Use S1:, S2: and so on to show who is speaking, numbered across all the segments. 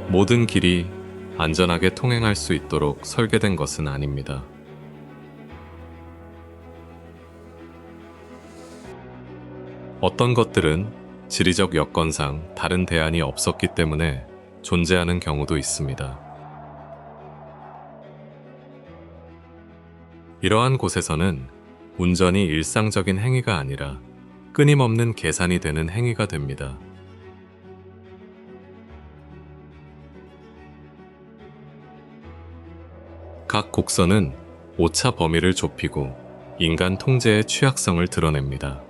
S1: 모든 길이 안전하게 통행할 수 있도록 설계된 것은 아닙니다. 어떤 것들은 지리적 여건상 다른 대안이 없었기 때문에 존재하는 경우도 있습니다. 이러한 곳에서는 운전이 일상적인 행위가 아니라 끊임없는 계산이 되는 행위가 됩니다. 각 곡선은 오차 범위를 좁히고 인간 통제의 취약성을 드러냅니다.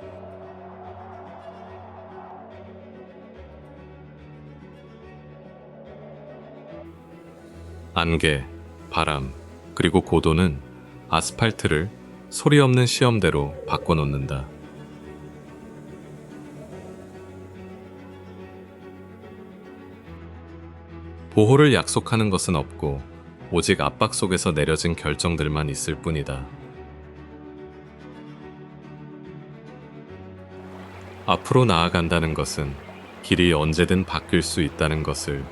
S1: 안개, 바람, 그리고 고도는 아스팔트를 소리 없는 시험대로 바꿔놓는다. 보호를 약속하는 것은 없고 오직 압박 속에서 내려진 결정들만 있을 뿐이다. 앞으로 나아간다는 것은 길이 언제든 바뀔 수 있다는 것을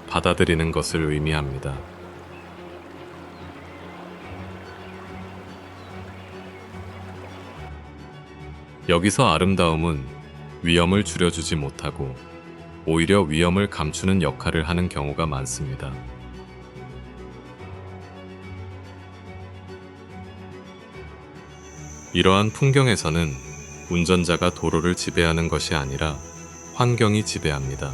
S1: 받아들이는 것을 의미합니다. 여기서 아름다움은 위험을 줄여주지 못하고 오히려 위험을 감추는 역할을 하는 경우가 많습니다. 이러한 풍경에서는 운전자가 도로를 지배하는 것이 아니라 환경이 지배합니다.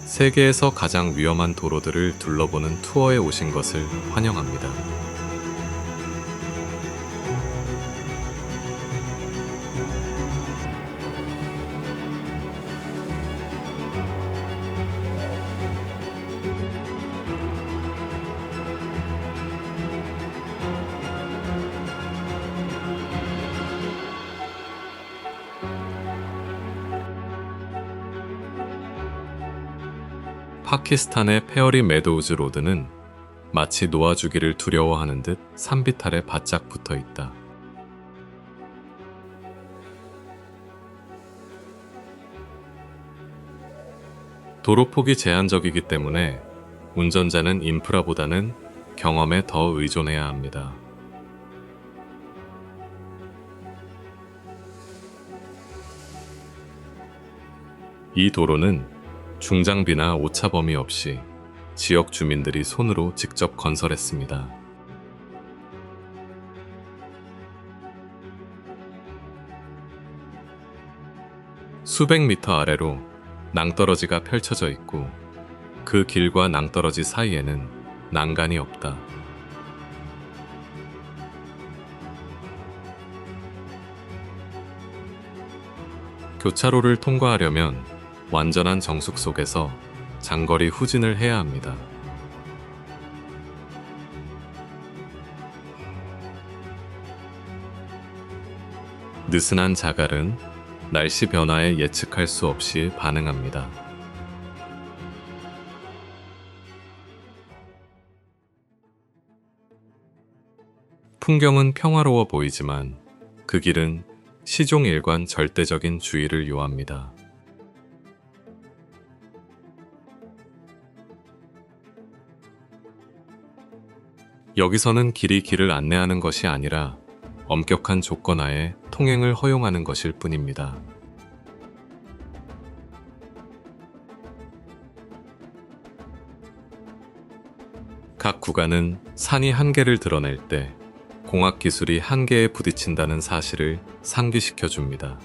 S1: 세계에서 가장 위험한 도로들을 둘러보는 투어에 오신 것을 환영합니다. 파키스탄의 페어리 메도우즈 로드는 마치 놓아주기를 두려워하는 듯 산비탈에 바짝 붙어 있다. 도로폭이 제한적이기 때문에 운전자는 인프라보다는 경험에 더 의존해야 합니다. 이 도로는 중장비나 오차범위 없이 지역 주민들이 손으로 직접 건설했습니다. 수백 미터 아래로 낭떠러지가 펼쳐져 있고 그 길과 낭떠러지 사이에는 난간이 없다. 교차로를 통과하려면 완전한 정숙 속에서 장거리 후진을 해야 합니다. 느슨한 자갈은 날씨 변화에 예측할 수 없이 반응합니다. 풍경은 평화로워 보이지만 그 길은 시종일관 절대적인 주의를 요합니다. 여기서는 길이 길을 안내하는 것이 아니라 엄격한 조건 하에 통행을 허용하는 것일 뿐입니다. 각 구간은 산이 한계를 드러낼 때 공학 기술이 한계에 부딪힌다는 사실을 상기시켜 줍니다.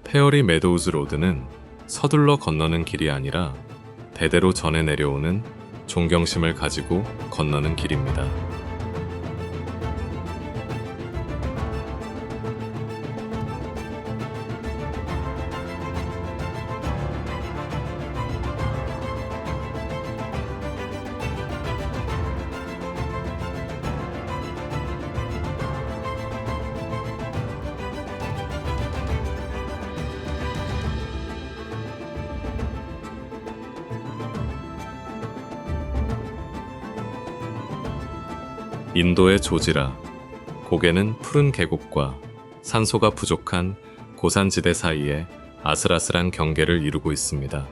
S1: 페어리 메도우즈 로드는 서둘러 건너는 길이 아니라 대대로 전해 내려오는 존경심을 가지고 건너는 길입니다. 인도의 조지라, 고개는 푸른 계곡과 산소가 부족한 고산지대 사이에 아슬아슬한 경계를 이루고 있습니다.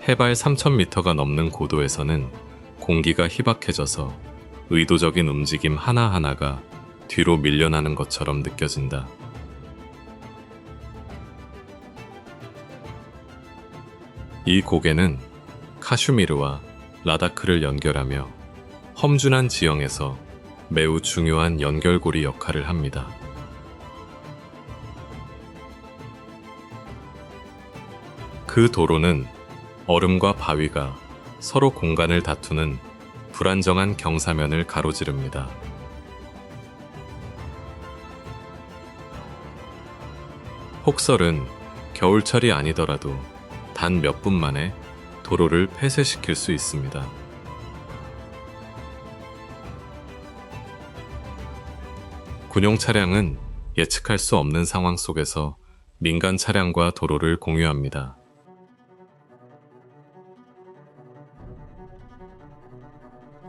S1: 해발 3,000m가 넘는 고도에서는 공기가 희박해져서 의도적인 움직임 하나하나가 뒤로 밀려나는 것처럼 느껴진다. 이 고개는 카슈미르와 라다크를 연결하며 험준한 지형에서 매우 중요한 연결고리 역할을 합니다. 그 도로는 얼음과 바위가 서로 공간을 다투는 불안정한 경사면을 가로지릅니다. 폭설은 겨울철이 아니더라도 단 몇 분 만에 도로를 폐쇄시킬 수 있습니다. 군용 차량은 예측할 수 없는 상황 속에서 민간 차량과 도로를 공유합니다.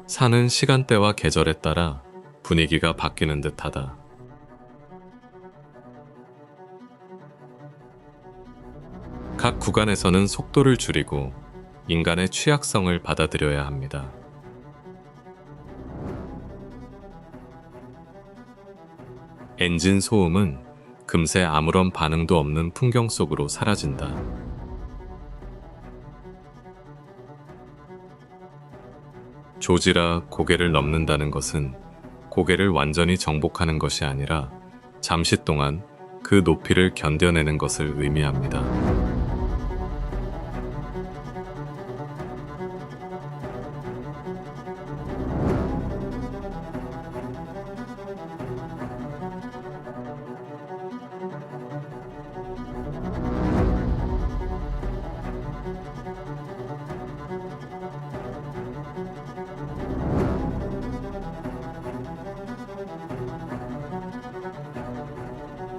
S1: 산은 시간대와 계절에 따라 분위기가 바뀌는 듯하다. 각 구간에서는 속도를 줄이고 인간의 취약성을 받아들여야 합니다. 엔진 소음은 금세 아무런 반응도 없는 풍경 속으로 사라진다. 조지라 고개를 넘는다는 것은 고개를 완전히 정복하는 것이 아니라 잠시 동안 그 높이를 견뎌내는 것을 의미합니다.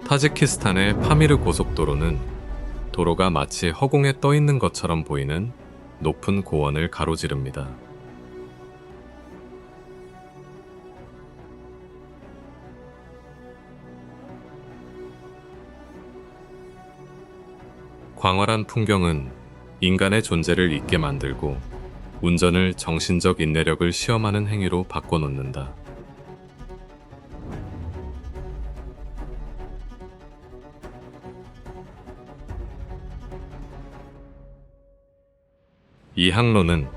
S1: 타지키스탄의 파미르 고속도로는 도로가 마치 허공에 떠 있는 것처럼 보이는 높은 고원을 가로지릅니다. 광활한 풍경은 인간의 존재를 잊게 만들고 운전을 정신적 인내력을 시험하는 행위로 바꿔놓는다. 이 항로는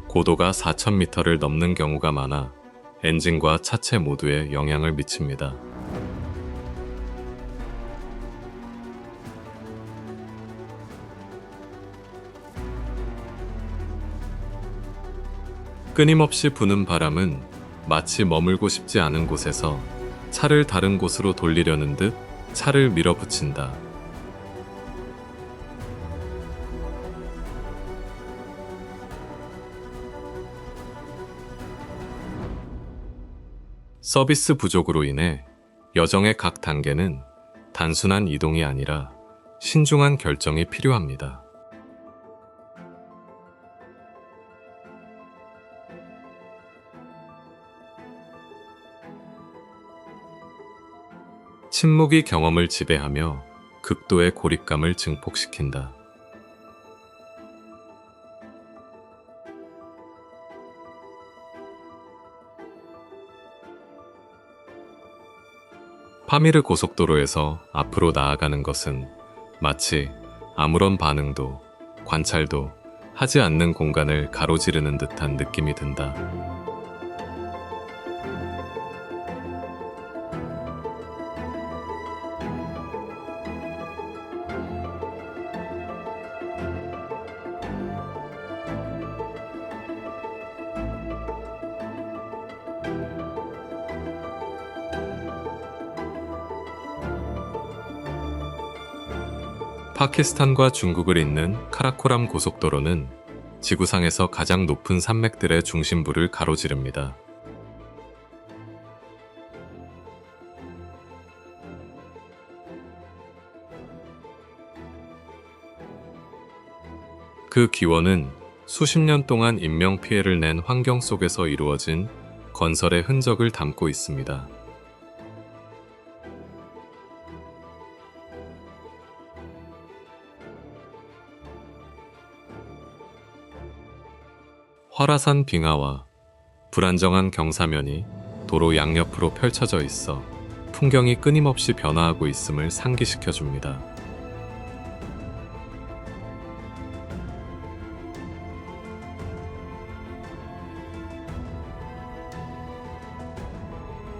S1: 고도가 4,000m를 넘는 경우가 많아 엔진과 차체 모두에 영향을 미칩니다. 끊임없이 부는 바람은 마치 머물고 싶지 않은 곳에서 차를 다른 곳으로 돌리려는 듯 차를 밀어붙인다. 서비스 부족으로 인해 여정의 각 단계는 단순한 이동이 아니라 신중한 결정이 필요합니다. 침묵이 경험을 지배하며 극도의 고립감을 증폭시킨다. 파미르 고속도로에서 앞으로 나아가는 것은 마치 아무런 반응도 관찰도 하지 않는 공간을 가로지르는 듯한 느낌이 든다. 파키스탄과 중국을 잇는 카라코람 고속도로는 지구상에서 가장 높은 산맥들의 중심부를 가로지릅니다. 그 기원은 수십 년 동안 인명피해를 낸 환경 속에서 이루어진 건설의 흔적을 담고 있습니다. 활화산 빙하와 불안정한 경사면이 도로 양옆으로 펼쳐져 있어 풍경이 끊임없이 변화하고 있음을 상기시켜 줍니다.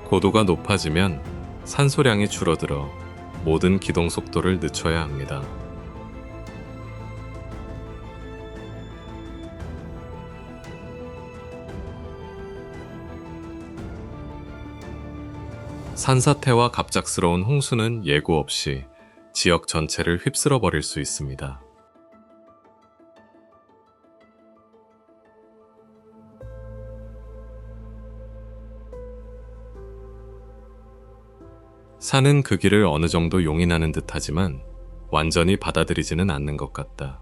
S1: 고도가 높아지면 산소량이 줄어들어 모든 기동 속도를 늦춰야 합니다. 산사태와 갑작스러운 홍수는 예고 없이 지역 전체를 휩쓸어 버릴 수 있습니다. 산은 그 길을 어느 정도 용인하는 듯하지만 완전히 받아들이지는 않는 것 같다.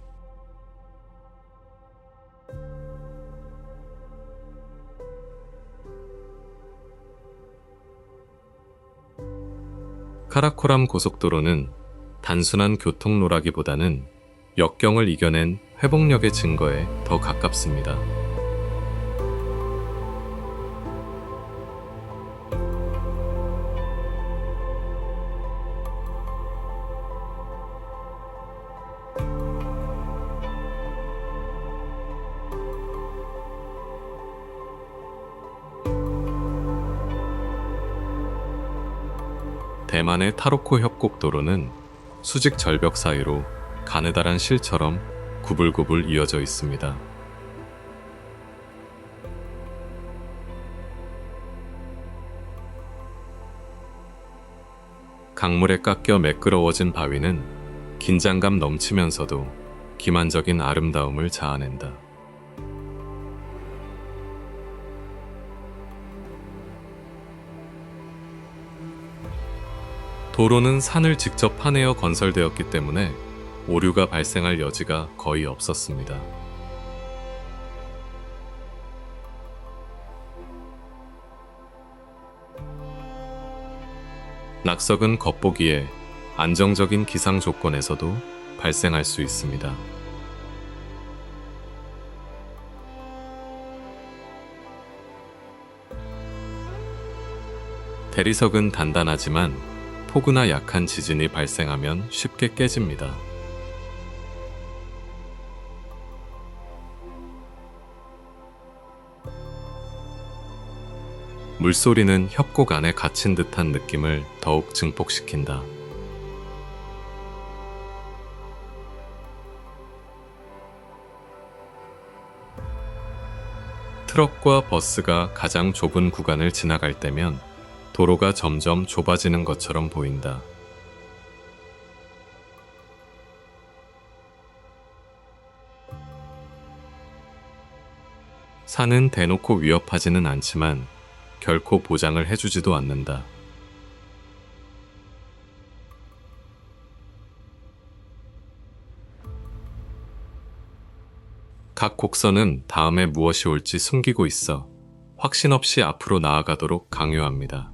S1: 카라코람 고속도로는 단순한 교통로라기보다는 역경을 이겨낸 회복력의 증거에 더 가깝습니다. 대만의 타로코 협곡도로는 수직 절벽 사이로 가느다란 실처럼 구불구불 이어져 있습니다. 강물에 깎여 매끄러워진 바위는 긴장감 넘치면서도 기만적인 아름다움을 자아낸다. 도로는 산을 직접 파내어 건설되었기 때문에 오류가 발생할 여지가 거의 없었습니다. 낙석은 겉보기에 안정적인 기상 조건에서도 발생할 수 있습니다. 대리석은 단단하지만 폭우나 약한 지진이 발생하면 쉽게 깨집니다. 물소리는 협곡 안에 갇힌 듯한 느낌을 더욱 증폭시킨다. 트럭과 버스가 가장 좁은 구간을 지나갈 때면 도로가 점점 좁아지는 것처럼 보인다. 산은 대놓고 위협하지는 않지만 결코 보장을 해주지도 않는다. 각 곡선은 다음에 무엇이 올지 숨기고 있어 확신 없이 앞으로 나아가도록 강요합니다.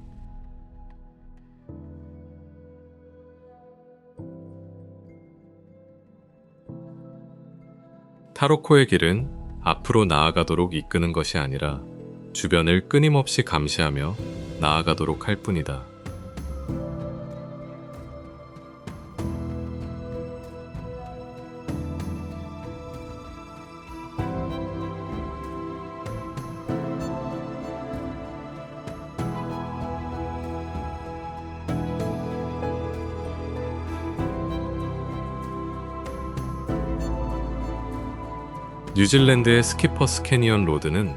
S1: 타로코의 길은 앞으로 나아가도록 이끄는 것이 아니라 주변을 끊임없이 감시하며 나아가도록 할 뿐이다. 뉴질랜드의 스키퍼스 캐니언 로드는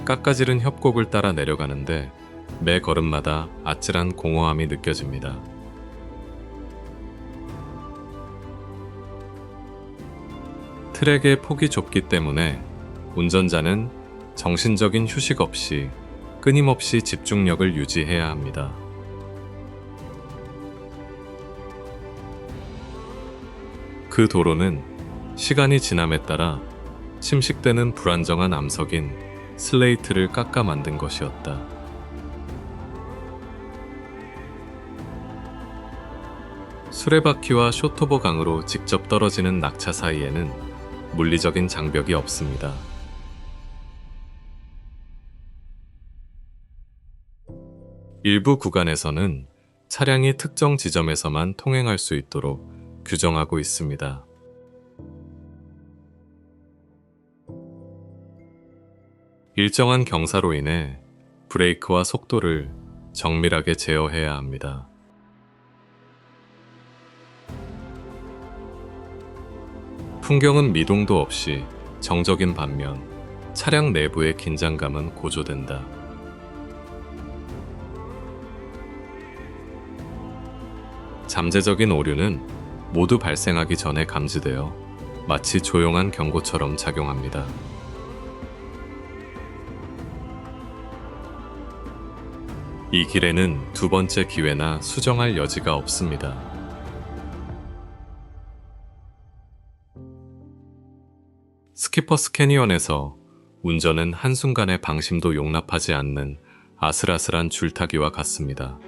S1: 깎아지른 협곡을 따라 내려가는데 매 걸음마다 아찔한 공허함이 느껴집니다. 트랙의 폭이 좁기 때문에 운전자는 정신적인 휴식 없이 끊임없이 집중력을 유지해야 합니다. 그 도로는 시간이 지남에 따라 침식되는 불안정한 암석인 슬레이트를 깎아 만든 것이었다. 수레바퀴와 쇼토버 강으로 직접 떨어지는 낙차 사이에는 물리적인 장벽이 없습니다. 일부 구간에서는 차량이 특정 지점에서만 통행할 수 있도록 규정하고 있습니다. 일정한 경사로 인해 브레이크와 속도를 정밀하게 제어해야 합니다. 풍경은 미동도 없이 정적인 반면 차량 내부의 긴장감은 고조된다. 잠재적인 오류는 모두 발생하기 전에 감지되어 마치 조용한 경고처럼 작용합니다. 이 길에는 두 번째 기회나 수정할 여지가 없습니다. 스키퍼스 캐니언에서 운전은 한순간의 방심도 용납하지 않는 아슬아슬한 줄타기와 같습니다.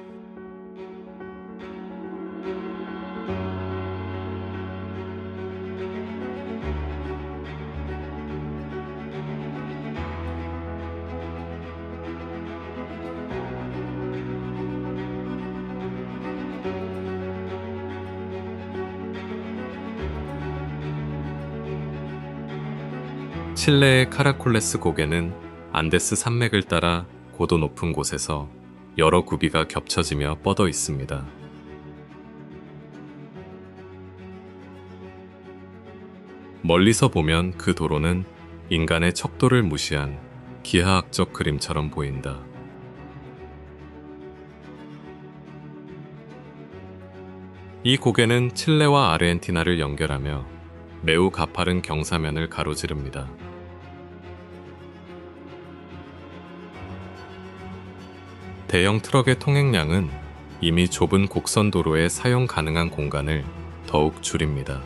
S1: 칠레의 카라콜레스 고개는 안데스 산맥을 따라 고도 높은 곳에서 여러 구비가 겹쳐지며 뻗어 있습니다. 멀리서 보면 그 도로는 인간의 척도를 무시한 기하학적 그림처럼 보인다. 이 고개는 칠레와 아르헨티나를 연결하며 매우 가파른 경사면을 가로지릅니다. 대형 트럭의 통행량은 이미 좁은 곡선 도로에 사용 가능한 공간을 더욱 줄입니다.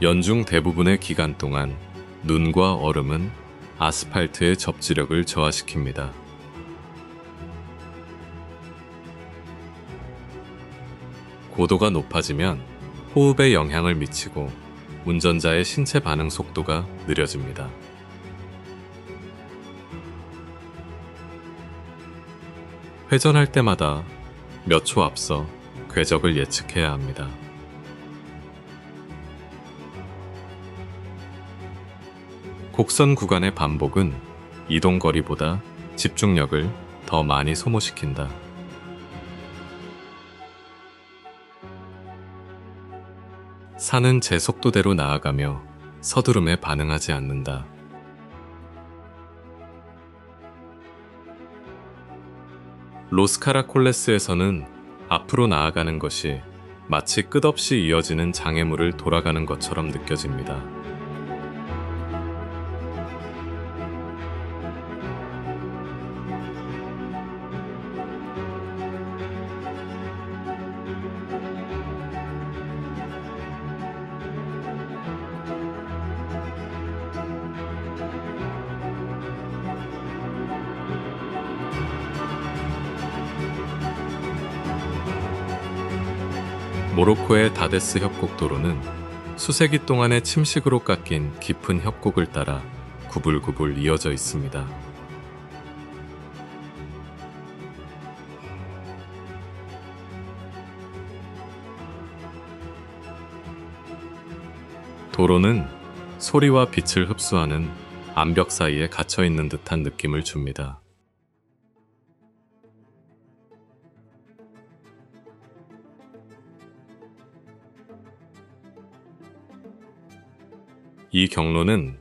S1: 연중 대부분의 기간 동안 눈과 얼음은 아스팔트의 접지력을 저하시킵니다. 고도가 높아지면 호흡에 영향을 미치고 운전자의 신체 반응 속도가 느려집니다. 회전할 때마다 몇 초 앞서 궤적을 예측해야 합니다. 곡선 구간의 반복은 이동거리보다 집중력을 더 많이 소모시킨다. 산은 제 속도대로 나아가며 서두름에 반응하지 않는다. 로스카라콜레스에서는 앞으로 나아가는 것이 마치 끝없이 이어지는 장애물을 돌아가는 것처럼 느껴집니다. 모로코의 다데스 협곡도로는 수세기 동안의 침식으로 깎인 깊은 협곡을 따라 구불구불 이어져 있습니다. 도로는 소리와 빛을 흡수하는 암벽 사이에 갇혀 있는 듯한 느낌을 줍니다. 이 경로는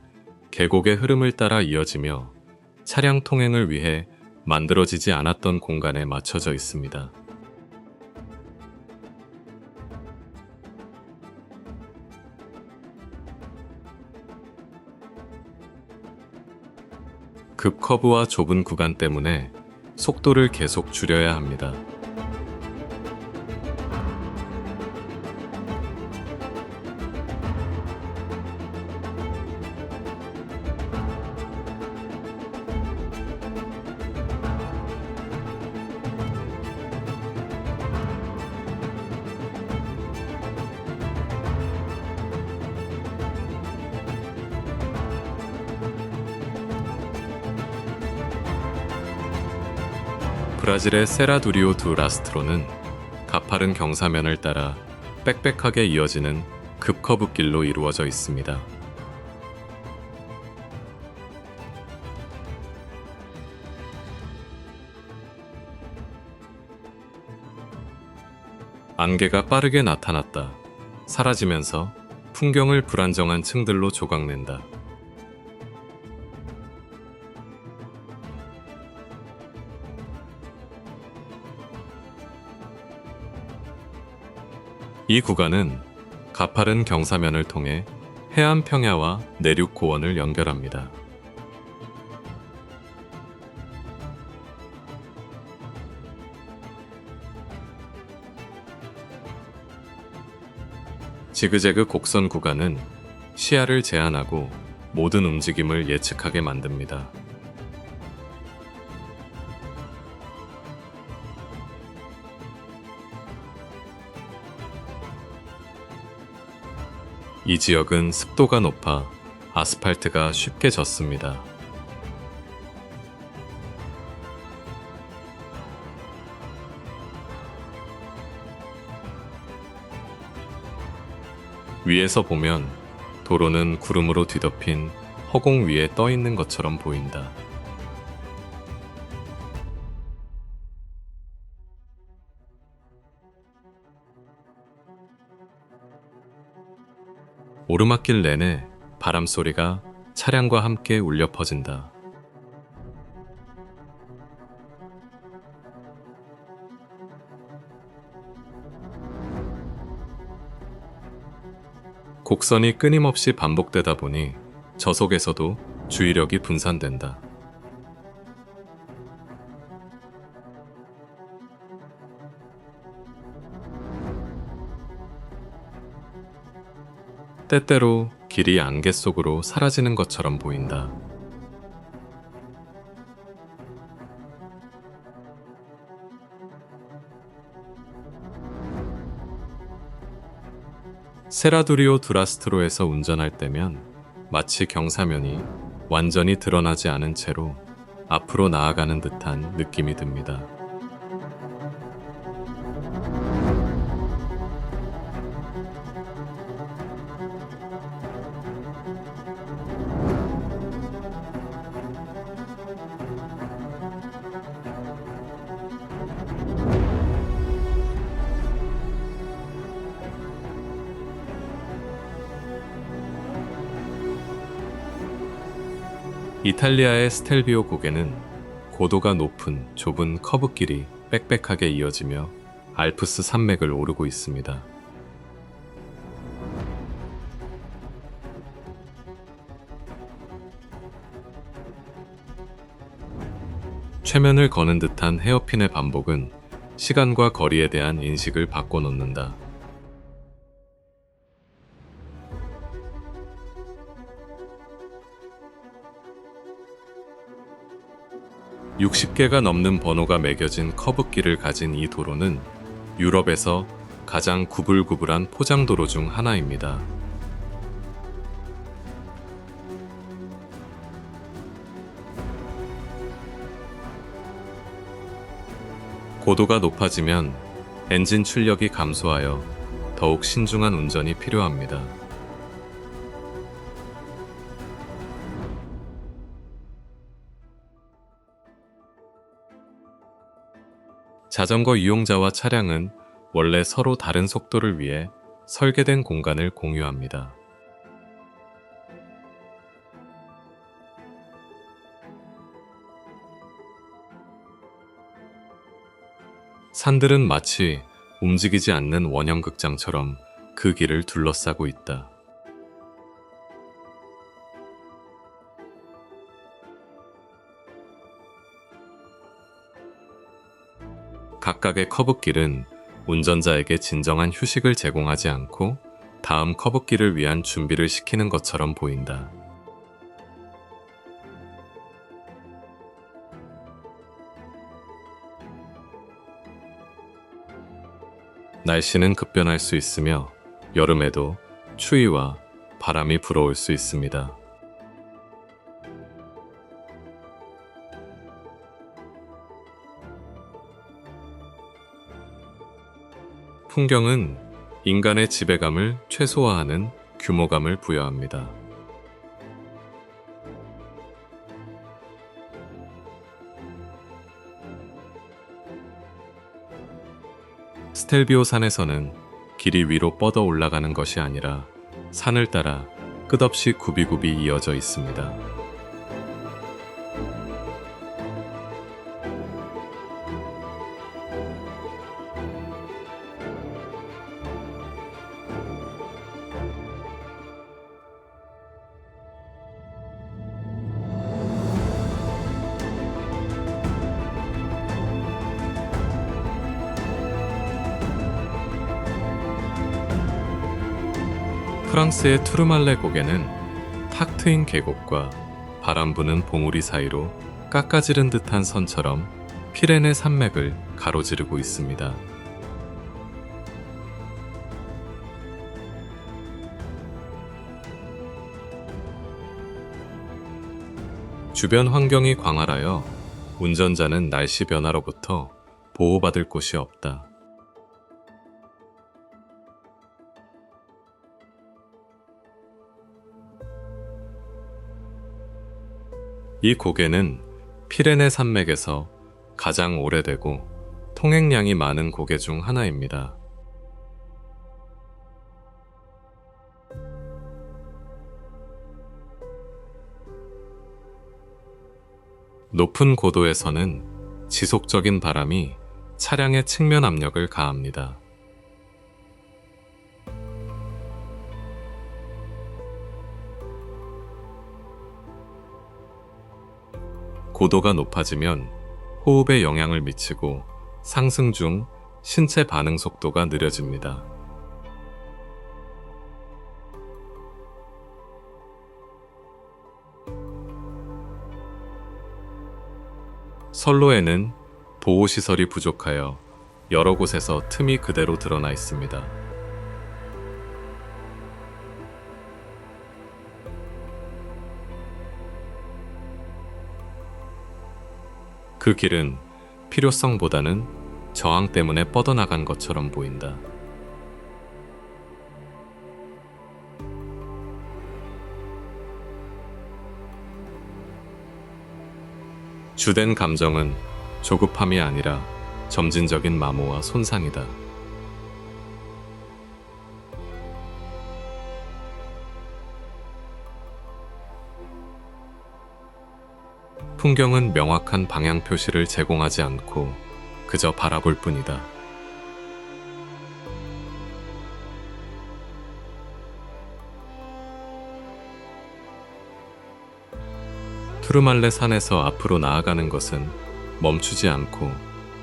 S1: 계곡의 흐름을 따라 이어지며 차량 통행을 위해 만들어지지 않았던 공간에 맞춰져 있습니다. 급커브와 좁은 구간 때문에 속도를 계속 줄여야 합니다. 브라질의 세라두리오 두 라스트로는 가파른 경사면을 따라 빽빽하게 이어지는 급커브길로 이루어져 있습니다. 안개가 빠르게 나타났다 사라지면서 풍경을 불안정한 층들로 조각낸다. 이 구간은 가파른 경사면을 통해 해안 평야와 내륙 고원을 연결합니다. 지그재그 곡선 구간은 시야를 제한하고 모든 움직임을 예측하게 만듭니다. 이 지역은 습도가 높아 아스팔트가 쉽게 젖습니다. 위에서 보면 도로는 구름으로 뒤덮인 허공 위에 떠 있는 것처럼 보인다. 오르막길 내내 바람 소리가 차량과 함께 울려 퍼진다. 곡선이 끊임없이 반복되다 보니 저속에서도 주의력이 분산된다. 때때로 길이 안개 속으로 사라지는 것처럼 보인다. 세라두리오 두라스트로에서 운전할 때면 마치 경사면이 완전히 드러나지 않은 채로 앞으로 나아가는 듯한 느낌이 듭니다. 이탈리아의 스텔비오 고개는 고도가 높은 좁은 커브길이 빽빽하게 이어지며 알프스 산맥을 오르고 있습니다. 최면을 거는 듯한 헤어핀의 반복은 시간과 거리에 대한 인식을 바꿔놓는다. 60개가 넘는 번호가 매겨진 커브길을 가진 이 도로는 유럽에서 가장 구불구불한 포장도로 중 하나입니다. 고도가 높아지면 엔진 출력이 감소하여 더욱 신중한 운전이 필요합니다. 자전거 이용자와 차량은 원래 서로 다른 속도를 위해 설계된 공간을 공유합니다. 산들은 마치 움직이지 않는 원형 극장처럼 그 길을 둘러싸고 있다. 각각의 커브길은 운전자에게 진정한 휴식을 제공하지 않고 다음 커브길을 위한 준비를 시키는 것처럼 보인다. 날씨는 급변할 수 있으며 여름에도 추위와 바람이 불어올 수 있습니다. 풍경은 인간의 지배감을 최소화하는 규모감을 부여합니다. 스텔비오 산에서는 길이 위로 뻗어 올라가는 것이 아니라 산을 따라 끝없이 굽이굽이 이어져 있습니다. 프랑스의 투르말레 고개는 탁 트인 계곡과 바람 부는 봉우리 사이로 깎아지른 듯한 선처럼 피레네 산맥을 가로지르고 있습니다. 주변 환경이 광활하여 운전자는 날씨 변화로부터 보호받을 곳이 없다. 이 고개는 피레네 산맥에서 가장 오래되고 통행량이 많은 고개 중 하나입니다. 높은 고도에서는 지속적인 바람이 차량의 측면 압력을 가합니다. 고도가 높아지면 호흡에 영향을 미치고 상승 중 신체 반응 속도가 느려집니다. 선로에는 보호시설이 부족하여 여러 곳에서 틈이 그대로 드러나 있습니다. 그 길은 필요성보다는 저항 때문에 뻗어나간 것처럼 보인다. 주된 감정은 조급함이 아니라 점진적인 마모와 손상이다. 풍경은 명확한 방향 표시를 제공하지 않고 그저 바라볼 뿐이다. 투르말레 산에서 앞으로 나아가는 것은 멈추지 않고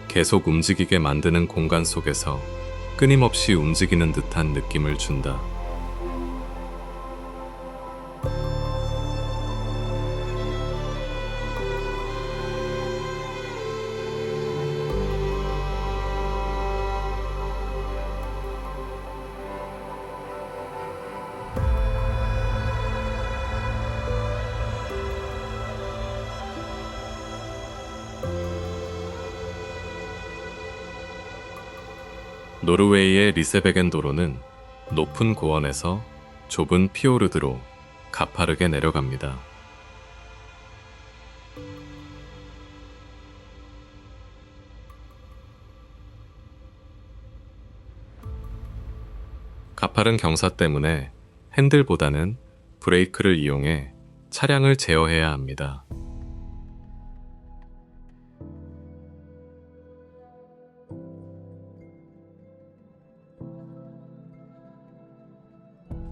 S1: 계속 움직이게 만드는 공간 속에서 끊임없이 움직이는 듯한 느낌을 준다. 노르웨이의 리세베겐 도로는 높은 고원에서 좁은 피오르드로 가파르게 내려갑니다. 가파른 경사 때문에 핸들보다는 브레이크를 이용해 차량을 제어해야 합니다.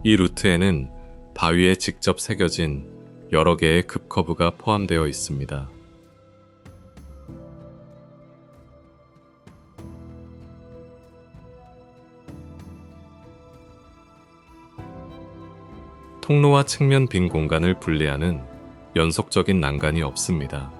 S1: 이 루트에는 바위에 직접 새겨진 여러 개의 급커브가 포함되어 있습니다. 통로와 측면 빈 공간을 분리하는 연속적인 난간이 없습니다.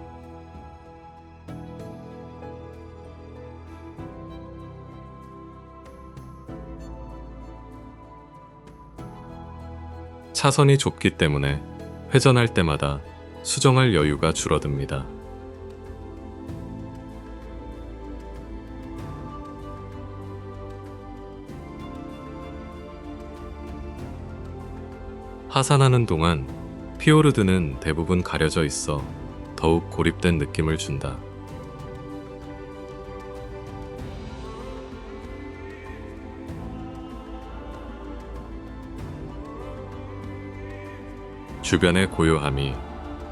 S1: 차선이 좁기 때문에 회전할 때마다 수정할 여유가 줄어듭니다. 하산하는 동안 피오르드는 대부분 가려져 있어 더욱 고립된 느낌을 준다. 주변의 고요함이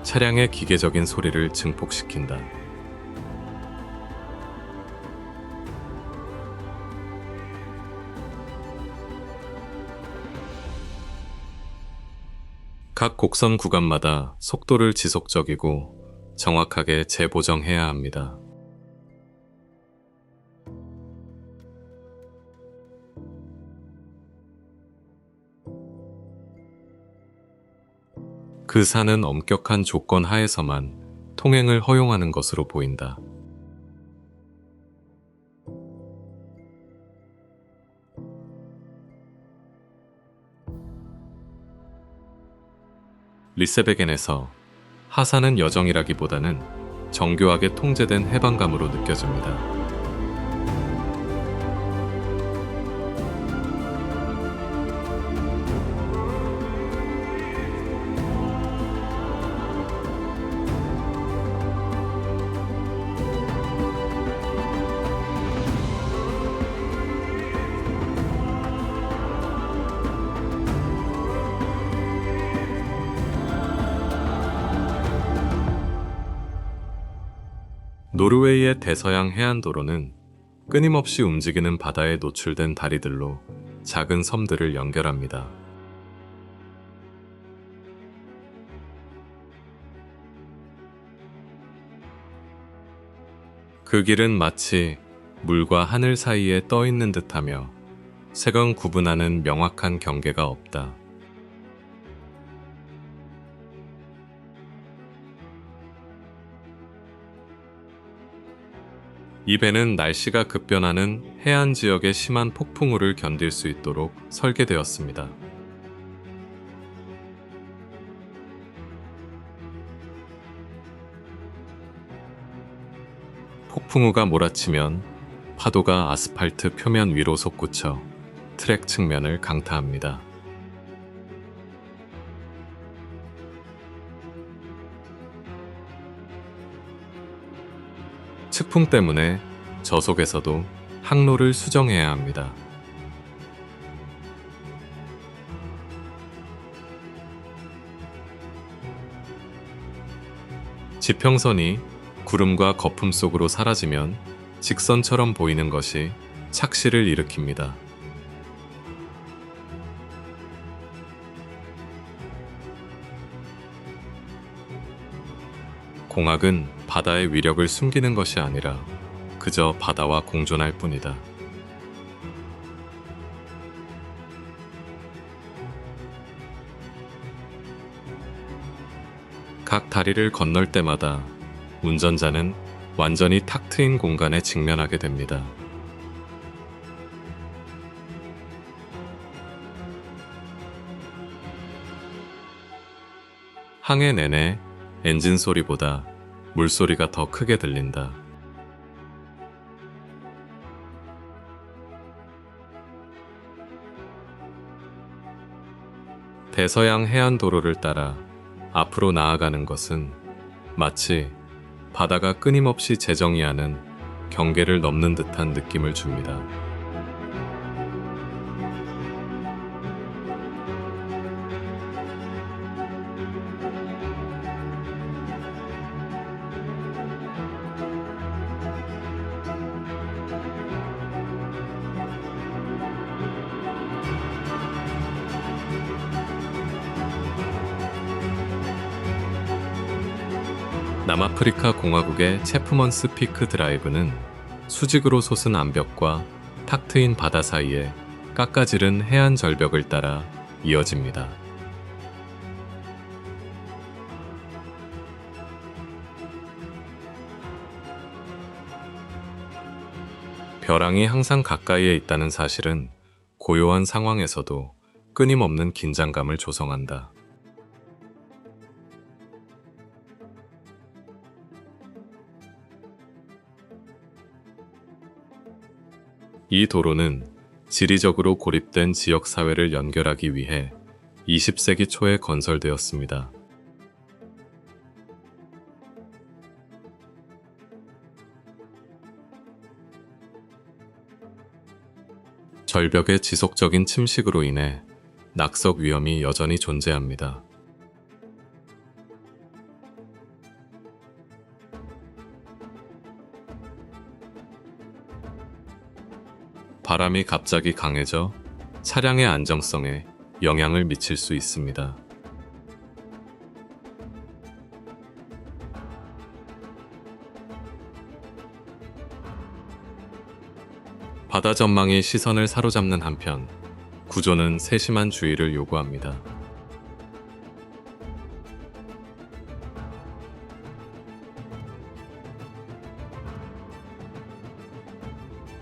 S1: 차량의 기계적인 소리를 증폭시킨다. 각 곡선 구간마다 속도를 지속적이고 정확하게 재보정해야 합니다. 그 산은 엄격한 조건 하에서만 통행을 허용하는 것으로 보인다. 리세베겐에서 하산은 여정이라기보다는 정교하게 통제된 해방감으로 느껴집니다. 노르웨이의 대서양 해안도로는 끊임없이 움직이는 바다에 노출된 다리들로 작은 섬들을 연결합니다. 그 길은 마치 물과 하늘 사이에 떠 있는 듯하며 색은 구분하는 명확한 경계가 없다. 이 배는 날씨가 급변하는 해안 지역의 심한 폭풍우를 견딜 수 있도록 설계되었습니다. 폭풍우가 몰아치면 파도가 아스팔트 표면 위로 솟구쳐 트랙 측면을 강타합니다. 측풍 때문에 저속에서도 항로를 수정해야 합니다. 지평선이 구름과 거품 속으로 사라지면 직선처럼 보이는 것이 착시를 일으킵니다. 공학은 바다의 위력을 숨기는 것이 아니라 그저 바다와 공존할 뿐이다. 각 다리를 건널 때마다 운전자는 완전히 탁 트인 공간에 직면하게 됩니다. 항해 내내 엔진 소리보다 물소리가 더 크게 들린다. 대서양 해안도로를 따라 앞으로 나아가는 것은 마치 바다가 끊임없이 재정의하는 경계를 넘는 듯한 느낌을 줍니다. 남아프리카 공화국의 체프먼스 피크 드라이브는 수직으로 솟은 암벽과 탁 트인 바다 사이에 깎아지른 해안 절벽을 따라 이어집니다. 벼랑이 항상 가까이에 있다는 사실은 고요한 상황에서도 끊임없는 긴장감을 조성한다. 이 도로는 지리적으로 고립된 지역 사회를 연결하기 위해 20세기 초에 건설되었습니다. 절벽의 지속적인 침식으로 인해 낙석 위험이 여전히 존재합니다. 바람이 갑자기 강해져 차량의 안정성에 영향을 미칠 수 있습니다. 바다 전망이 시선을 사로잡는 한편 구조는 세심한 주의를 요구합니다.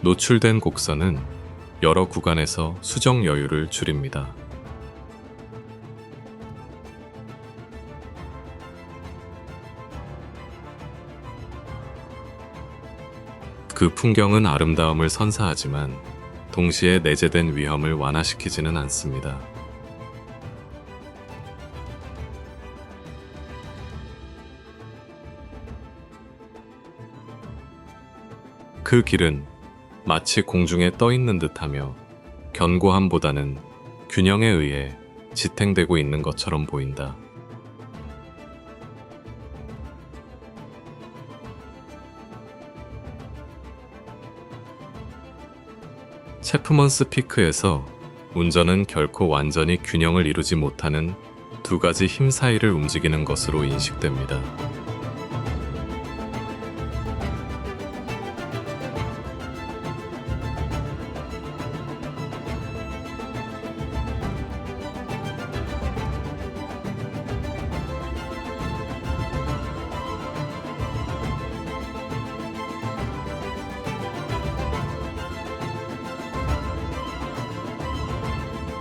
S1: 노출된 곡선은 여러 구간에서 수정 여유를 줄입니다. 그 풍경은 아름다움을 선사하지만 동시에 내재된 위험을 완화시키지는 않습니다. 그 길은 마치 공중에 떠 있는 듯하며 견고함보다는 균형에 의해 지탱되고 있는 것처럼 보인다. 체프먼스 피크에서 운전은 결코 완전히 균형을 이루지 못하는 두 가지 힘 사이를 움직이는 것으로 인식됩니다.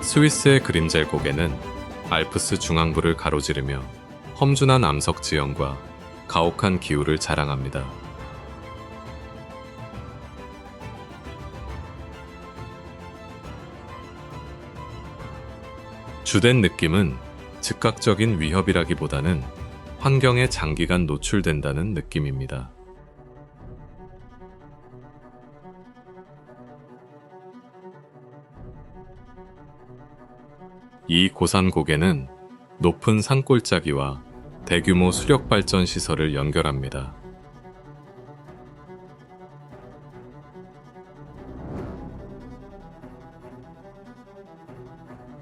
S1: 스위스의 그림젤 고개는 알프스 중앙부를 가로지르며 험준한 암석 지형과 가혹한 기후를 자랑합니다. 주된 느낌은 즉각적인 위협이라기보다는 환경에 장기간 노출된다는 느낌입니다. 이 고산 고개는 높은 산골짜기와 대규모 수력 발전 시설을 연결합니다.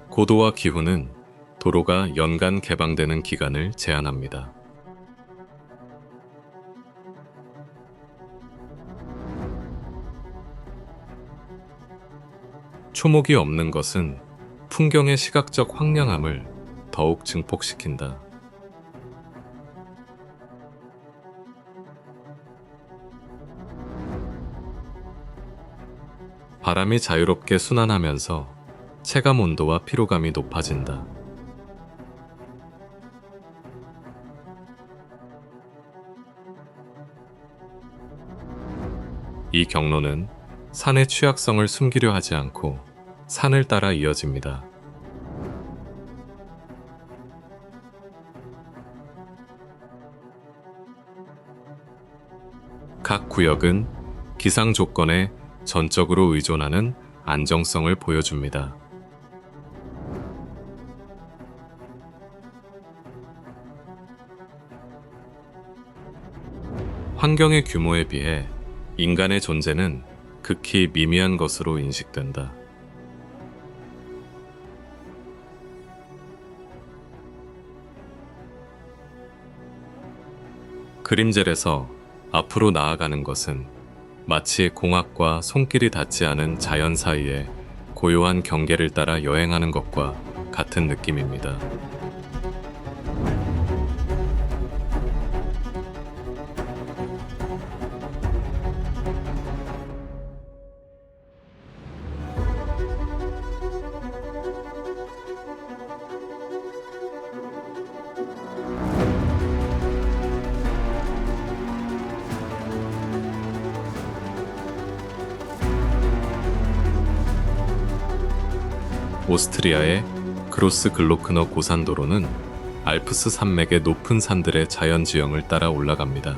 S1: 고도와 기후는 도로가 연간 개방되는 기간을 제한합니다. 초목이 없는 것은 풍경의 시각적 황량함을 더욱 증폭시킨다. 바람이 자유롭게 순환하면서 체감 온도와 피로감이 높아진다. 이 경로는 산의 취약성을 숨기려 하지 않고 산을 따라 이어집니다. 각 구역은 기상 조건에 전적으로 의존하는 안정성을 보여줍니다. 환경의 규모에 비해 인간의 존재는 극히 미미한 것으로 인식된다. 그림젤에서 앞으로 나아가는 것은 마치 공학과 손길이 닿지 않은 자연 사이에 고요한 경계를 따라 여행하는 것과 같은 느낌입니다. 오스트리아의 그로스 글로크너 고산도로는 알프스 산맥의 높은 산들의 자연지형을 따라 올라갑니다.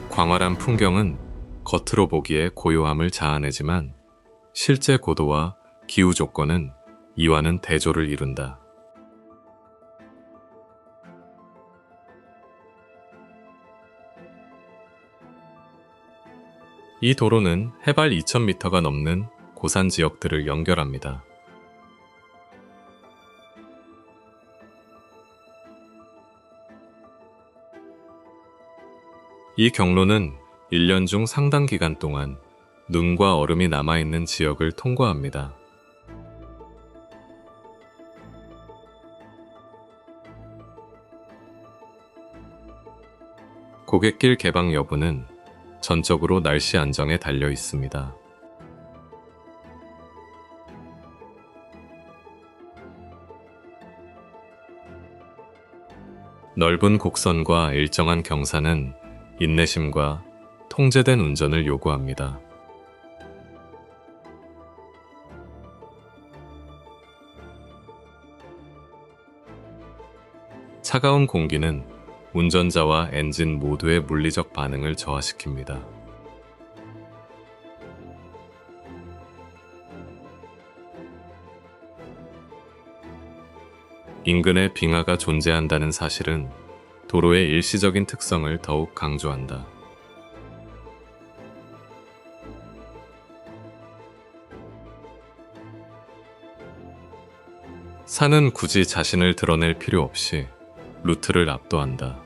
S1: 광활한 풍경은 겉으로 보기에 고요함을 자아내지만 실제 고도와 기후 조건은 이와는 대조를 이룬다. 이 도로는 해발 2000m가 넘는 고산 지역들을 연결합니다. 이 경로는 1년 중 상당 기간 동안 눈과 얼음이 남아있는 지역을 통과합니다. 고갯길 개방 여부는 전적으로 날씨 안정에 달려 있습니다. 넓은 곡선과 일정한 경사는 인내심과 통제된 운전을 요구합니다. 차가운 공기는 운전자와 엔진 모두의 물리적 반응을 저하시킵니다. 인근에 빙하가 존재한다는 사실은 도로의 일시적인 특성을 더욱 강조한다. 산은 굳이 자신을 드러낼 필요 없이 루트를 압도한다.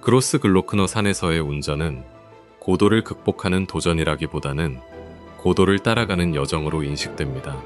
S1: 그로스 글로크너 산에서의 운전은 고도를 극복하는 도전이라기보다는 고도를 따라가는 여정으로 인식됩니다.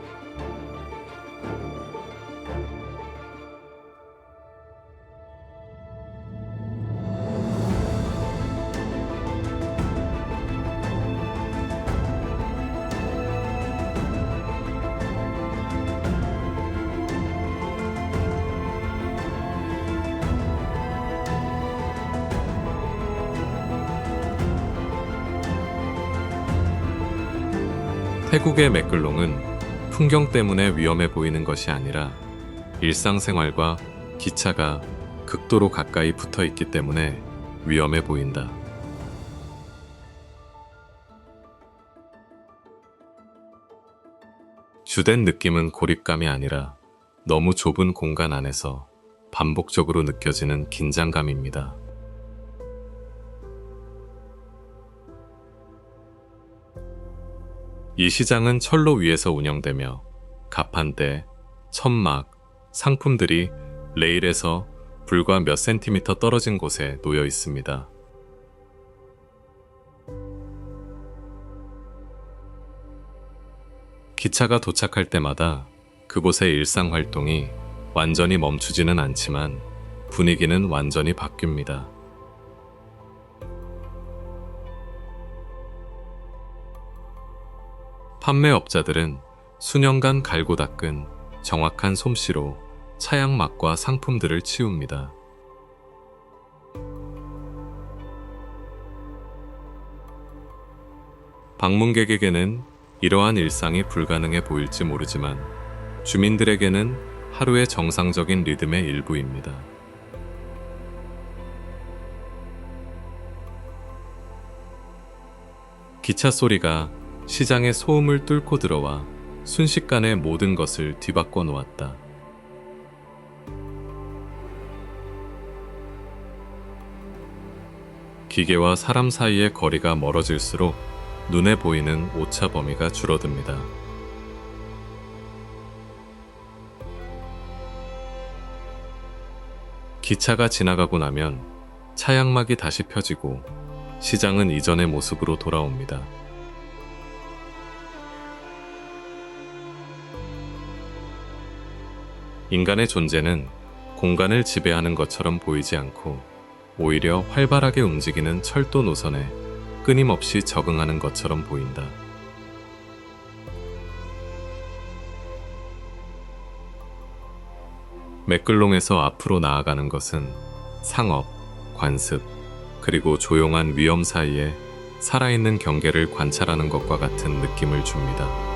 S1: 태국의 맥글롱은 풍경 때문에 위험해 보이는 것이 아니라 일상생활과 기차가 극도로 가까이 붙어 있기 때문에 위험해 보인다. 주된 느낌은 고립감이 아니라 너무 좁은 공간 안에서 반복적으로 느껴지는 긴장감입니다. 이 시장은 철로 위에서 운영되며 가판대, 천막, 상품들이 레일에서 불과 몇 센티미터 떨어진 곳에 놓여 있습니다. 기차가 도착할 때마다 그곳의 일상 활동이 완전히 멈추지는 않지만 분위기는 완전히 바뀝니다. 판매업자들은 수년간 갈고 닦은 정확한 솜씨로 차양막과 상품들을 치웁니다. 방문객에게는 이러한 일상이 불가능해 보일지 모르지만 주민들에게는 하루의 정상적인 리듬의 일부입니다. 기차 소리가 시장의 소음을 뚫고 들어와 순식간에 모든 것을 뒤바꿔 놓았다. 기계와 사람 사이의 거리가 멀어질수록 눈에 보이는 오차 범위가 줄어듭니다. 기차가 지나가고 나면 차양막이 다시 펴지고 시장은 이전의 모습으로 돌아옵니다. 인간의 존재는 공간을 지배하는 것처럼 보이지 않고 오히려 활발하게 움직이는 철도 노선에 끊임없이 적응하는 것처럼 보인다. 맥글롱에서 앞으로 나아가는 것은 상업, 관습, 그리고 조용한 위험 사이에 살아있는 경계를 관찰하는 것과 같은 느낌을 줍니다.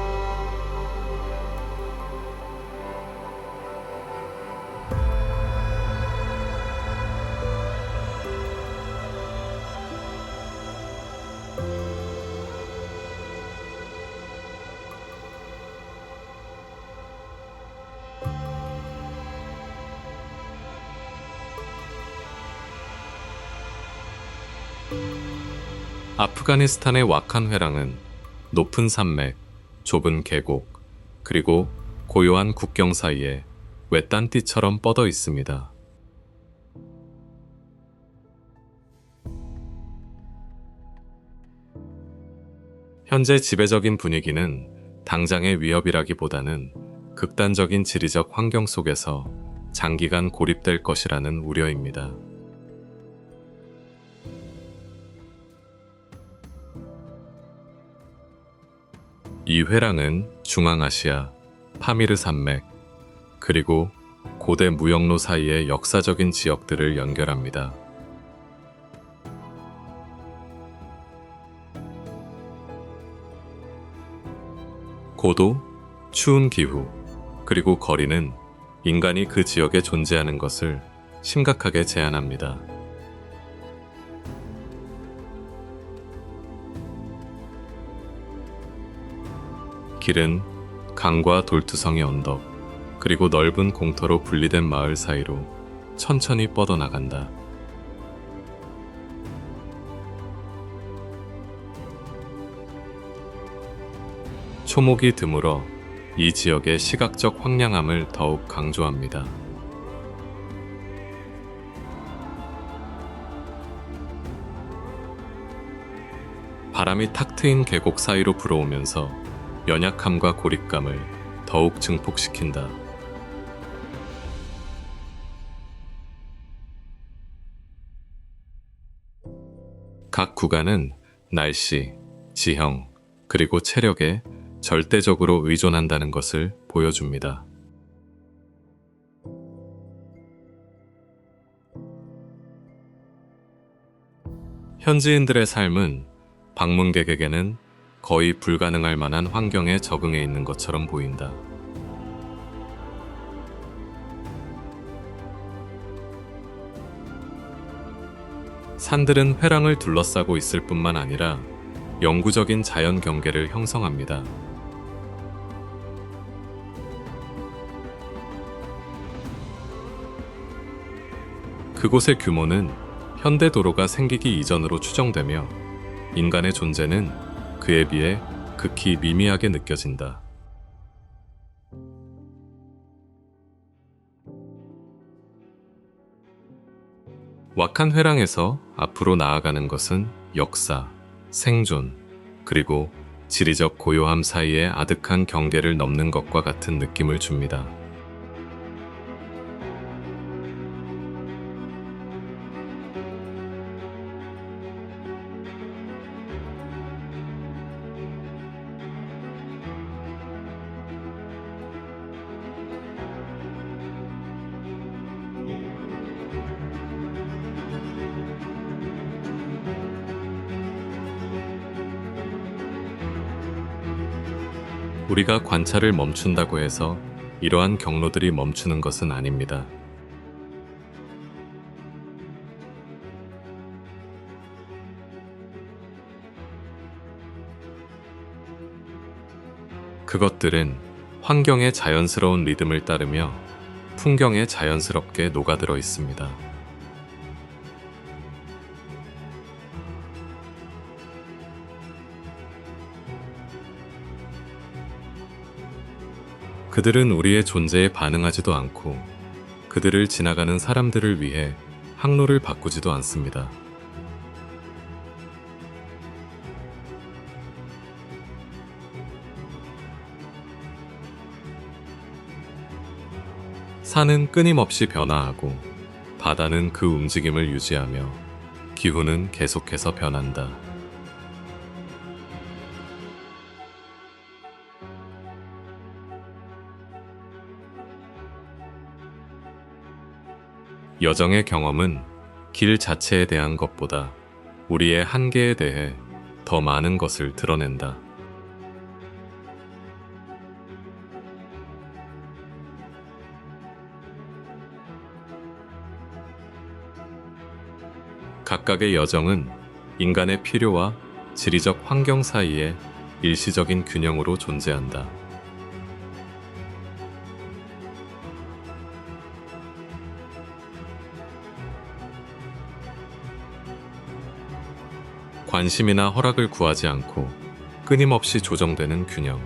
S1: 아프가니스탄의 와칸 회랑은 높은 산맥, 좁은 계곡, 그리고 고요한 국경 사이에 외딴띠처럼 뻗어 있습니다. 현재 지배적인 분위기는 당장의 위협이라기보다는 극단적인 지리적 환경 속에서 장기간 고립될 것이라는 우려입니다. 이 회랑은 중앙아시아, 파미르 산맥, 그리고 고대 무역로 사이의 역사적인 지역들을 연결합니다. 고도, 추운 기후, 그리고 거리는 인간이 그 지역에 존재하는 것을 심각하게 제한합니다. 길은 강과 돌투성이 언덕, 그리고 넓은 공터로 분리된 마을 사이로 천천히 뻗어나간다. 초목이 드물어 이 지역의 시각적 황량함을 더욱 강조합니다. 바람이 탁 트인 계곡 사이로 불어오면서 연약함과 고립감을 더욱 증폭시킨다. 각 구간은 날씨, 지형, 그리고 체력에 절대적으로 의존한다는 것을 보여줍니다. 현지인들의 삶은 방문객에게는 거의 불가능할 만한 환경에 적응해 있는 것처럼 보인다. 산들은 회랑을 둘러싸고 있을 뿐만 아니라 영구적인 자연 경계를 형성합니다. 그곳의 규모는 현대 도로가 생기기 이전으로 추정되며 인간의 존재는 그에 비해 극히 미미하게 느껴진다. 와칸 회랑에서 앞으로 나아가는 것은 역사, 생존, 그리고 지리적 고요함 사이의 아득한 경계를 넘는 것과 같은 느낌을 줍니다. 우리가 관찰을 멈춘다고 해서 이러한 경로들이 멈추는 것은 아닙니다. 그것들은 환경의 자연스러운 리듬을 따르며 풍경에 자연스럽게 녹아들어 있습니다. 그들은 우리의 존재에 반응하지도 않고 그들을 지나가는 사람들을 위해 항로를 바꾸지도 않습니다. 산은 끊임없이 변화하고 바다는 그 움직임을 유지하며 기후는 계속해서 변한다. 여정의 경험은 길 자체에 대한 것보다 우리의 한계에 대해 더 많은 것을 드러낸다. 각각의 여정은 인간의 필요와 지리적 환경 사이의 일시적인 균형으로 존재한다. 관심이나 허락을 구하지 않고 끊임없이 조정되는 균형.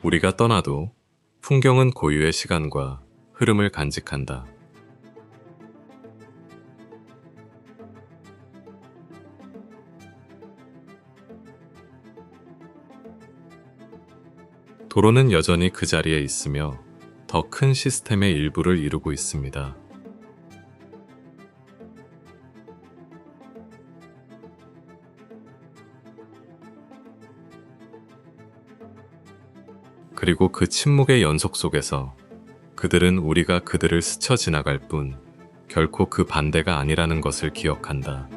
S1: 우리가 떠나도 풍경은 고유의 시간과 흐름을 간직한다. 도로는 여전히 그 자리에 있으며 더 큰 시스템의 일부를 이루고 있습니다. 그리고 그 침묵의 연속 속에서 그들은 우리가 그들을 스쳐 지나갈 뿐 결코 그 반대가 아니라는 것을 기억한다.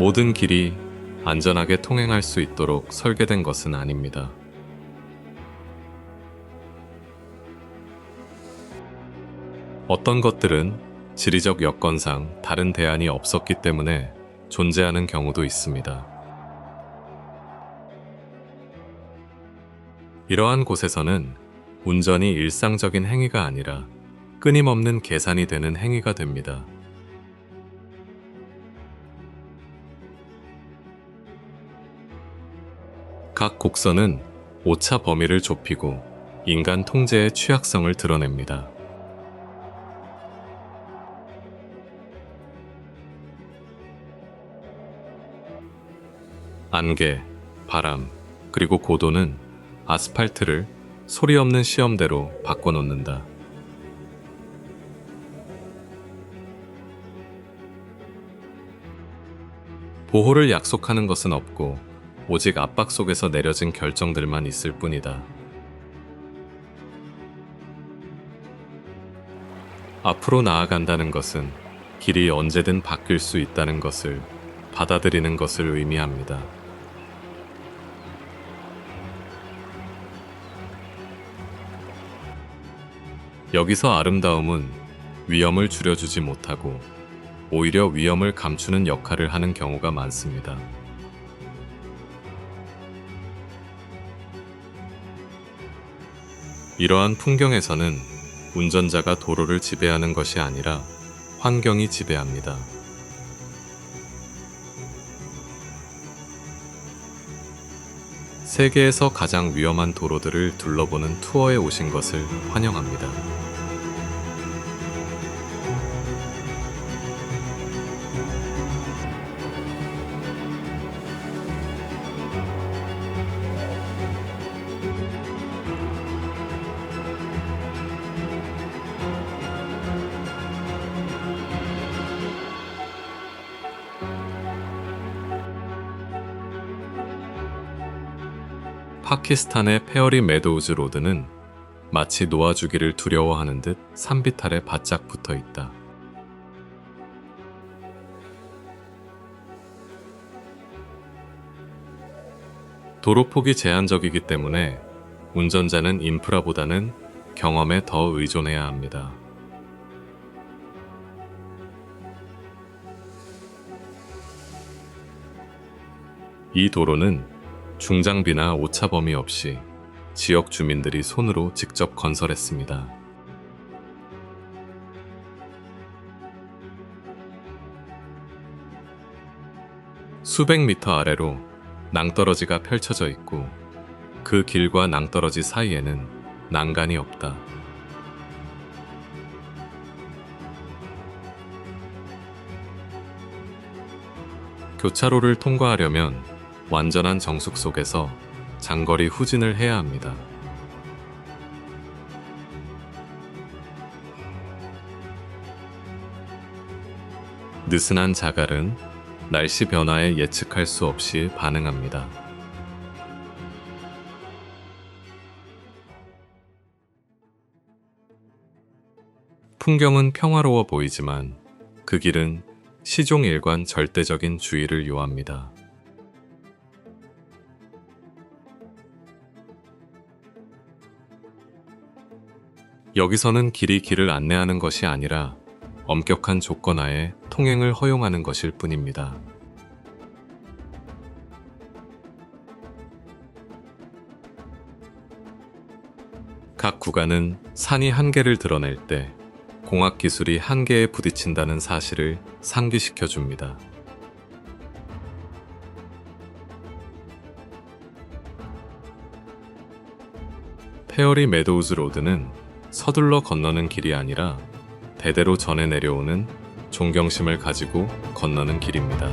S1: 모든 길이 안전하게 통행할 수 있도록 설계된 것은 아닙니다. 어떤 것들은 지리적 여건상 다른 대안이 없었기 때문에 존재하는 경우도 있습니다. 이러한 곳에서는 운전이 일상적인 행위가 아니라 끊임없는 계산이 되는 행위가 됩니다. 각 곡선은 오차 범위를 좁히고 인간 통제의 취약성을 드러냅니다. 안개, 바람, 그리고 고도는 아스팔트를 소리 없는 시험대로 바꿔놓는다. 보호를 약속하는 것은 없고 오직 압박 속에서 내려진 결정들만 있을 뿐이다. 앞으로 나아간다는 것은 길이 언제든 바뀔 수 있다는 것을 받아들이는 것을 의미합니다. 여기서 아름다움은 위험을 줄여주지 못하고 오히려 위험을 감추는 역할을 하는 경우가 많습니다. 이러한 풍경에서는 운전자가 도로를 지배하는 것이 아니라 환경이 지배합니다. 세계에서 가장 위험한 도로들을 둘러보는 투어에 오신 것을 환영합니다. 파키스탄의 페어리 메도우즈 로드는 마치 놓아주기를 두려워하는 듯 산비탈에 바짝 붙어 있다. 도로폭이 제한적이기 때문에 운전자는 인프라보다는 경험에 더 의존해야 합니다. 이 도로는 중장비나 오차 범위 없이 지역 주민들이 손으로 직접 건설했습니다. 수백 미터 아래로 낭떠러지가 펼쳐져 있고 그 길과 낭떠러지 사이에는 난간이 없다. 교차로를 통과하려면 완전한 정숙 속에서 장거리 후진을 해야 합니다. 느슨한 자갈은 날씨 변화에 예측할 수 없이 반응합니다. 풍경은 평화로워 보이지만 그 길은 시종일관 절대적인 주의를 요합니다. 여기서는 길이 길을 안내하는 것이 아니라 엄격한 조건 하에 통행을 허용하는 것일 뿐입니다. 각 구간은 산이 한계를 드러낼 때 공학 기술이 한계에 부딪힌다는 사실을 상기시켜 줍니다. 페어리 메도우즈 로드는 서둘러 건너는 길이 아니라 대대로 전해 내려오는 존경심을 가지고 건너는 길입니다.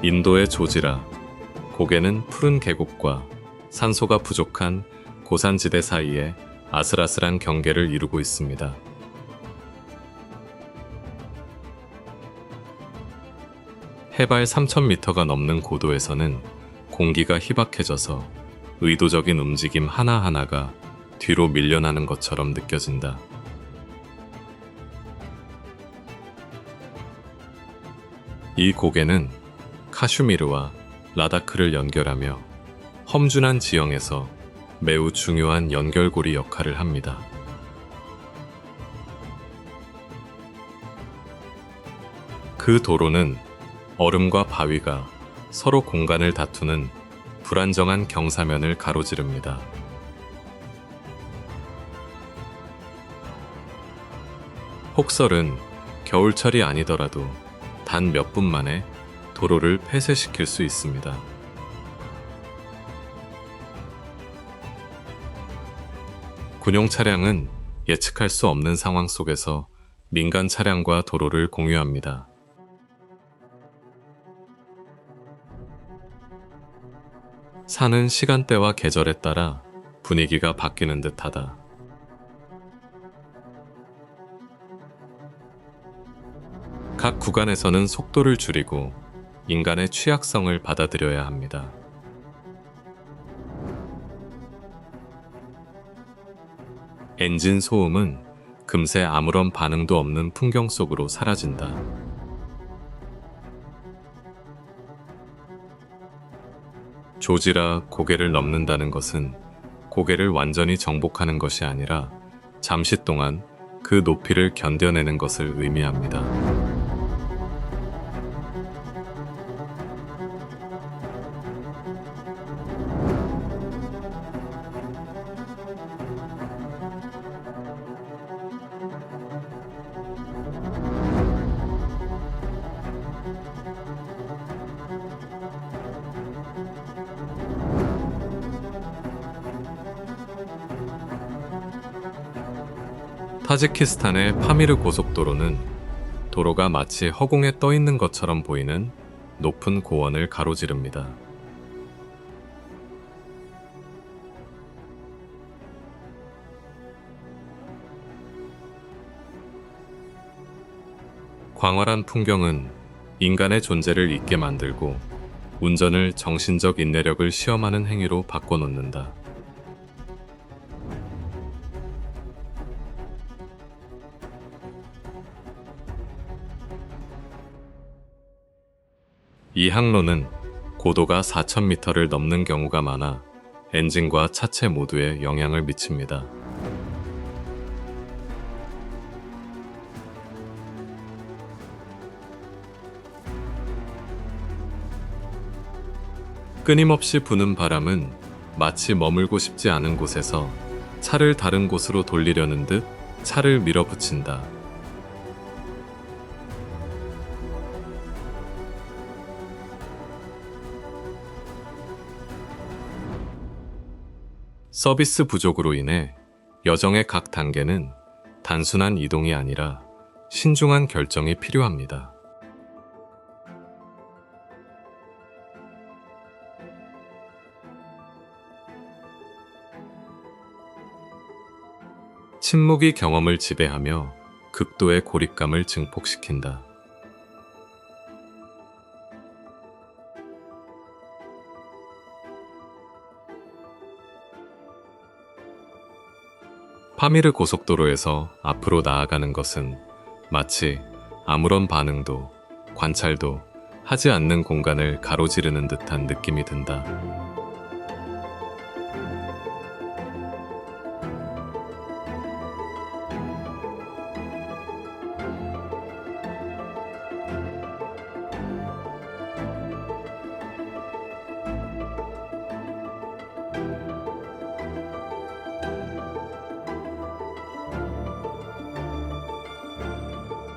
S1: 인도의 조지라, 고개는 푸른 계곡과 산소가 부족한 고산지대 사이에 아슬아슬한 경계를 이루고 있습니다. 해발 3,000m가 넘는 고도에서는 공기가 희박해져서 의도적인 움직임 하나하나가 뒤로 밀려나는 것처럼 느껴진다. 이 고개는 카슈미르와 라다크를 연결하며 험준한 지형에서 매우 중요한 연결고리 역할을 합니다. 그 도로는 얼음과 바위가 서로 공간을 다투는 불안정한 경사면을 가로지릅니다. 폭설은 겨울철이 아니더라도 단 몇 분 만에 도로를 폐쇄시킬 수 있습니다. 군용 차량은 예측할 수 없는 상황 속에서 민간 차량과 도로를 공유합니다. 산은 시간대와 계절에 따라 분위기가 바뀌는 듯하다. 각 구간에서는 속도를 줄이고 인간의 취약성을 받아들여야 합니다. 엔진 소음은 금세 아무런 반응도 없는 풍경 속으로 사라진다. 조지라 고개를 넘는다는 것은 고개를 완전히 정복하는 것이 아니라 잠시 동안 그 높이를 견뎌내는 것을 의미합니다. 타지키스탄의 파미르 고속도로는 도로가 마치 허공에 떠 있는 것처럼 보이는 높은 고원을 가로지릅니다. 광활한 풍경은 인간의 존재를 잊게 만들고 운전을 정신적 인내력을 시험하는 행위로 바꿔놓는다. 이 항로는 고도가 4,000m를 넘는 경우가 많아 엔진과 차체 모두에 영향을 미칩니다. 끊임없이 부는 바람은 마치 머물고 싶지 않은 곳에서 차를 다른 곳으로 돌리려는 듯 차를 밀어붙인다. 서비스 부족으로 인해 여정의 각 단계는 단순한 이동이 아니라 신중한 결정이 필요합니다. 침묵이 경험을 지배하며 극도의 고립감을 증폭시킨다. 파미르 고속도로에서 앞으로 나아가는 것은 마치 아무런 반응도 관찰도 하지 않는 공간을 가로지르는 듯한 느낌이 든다.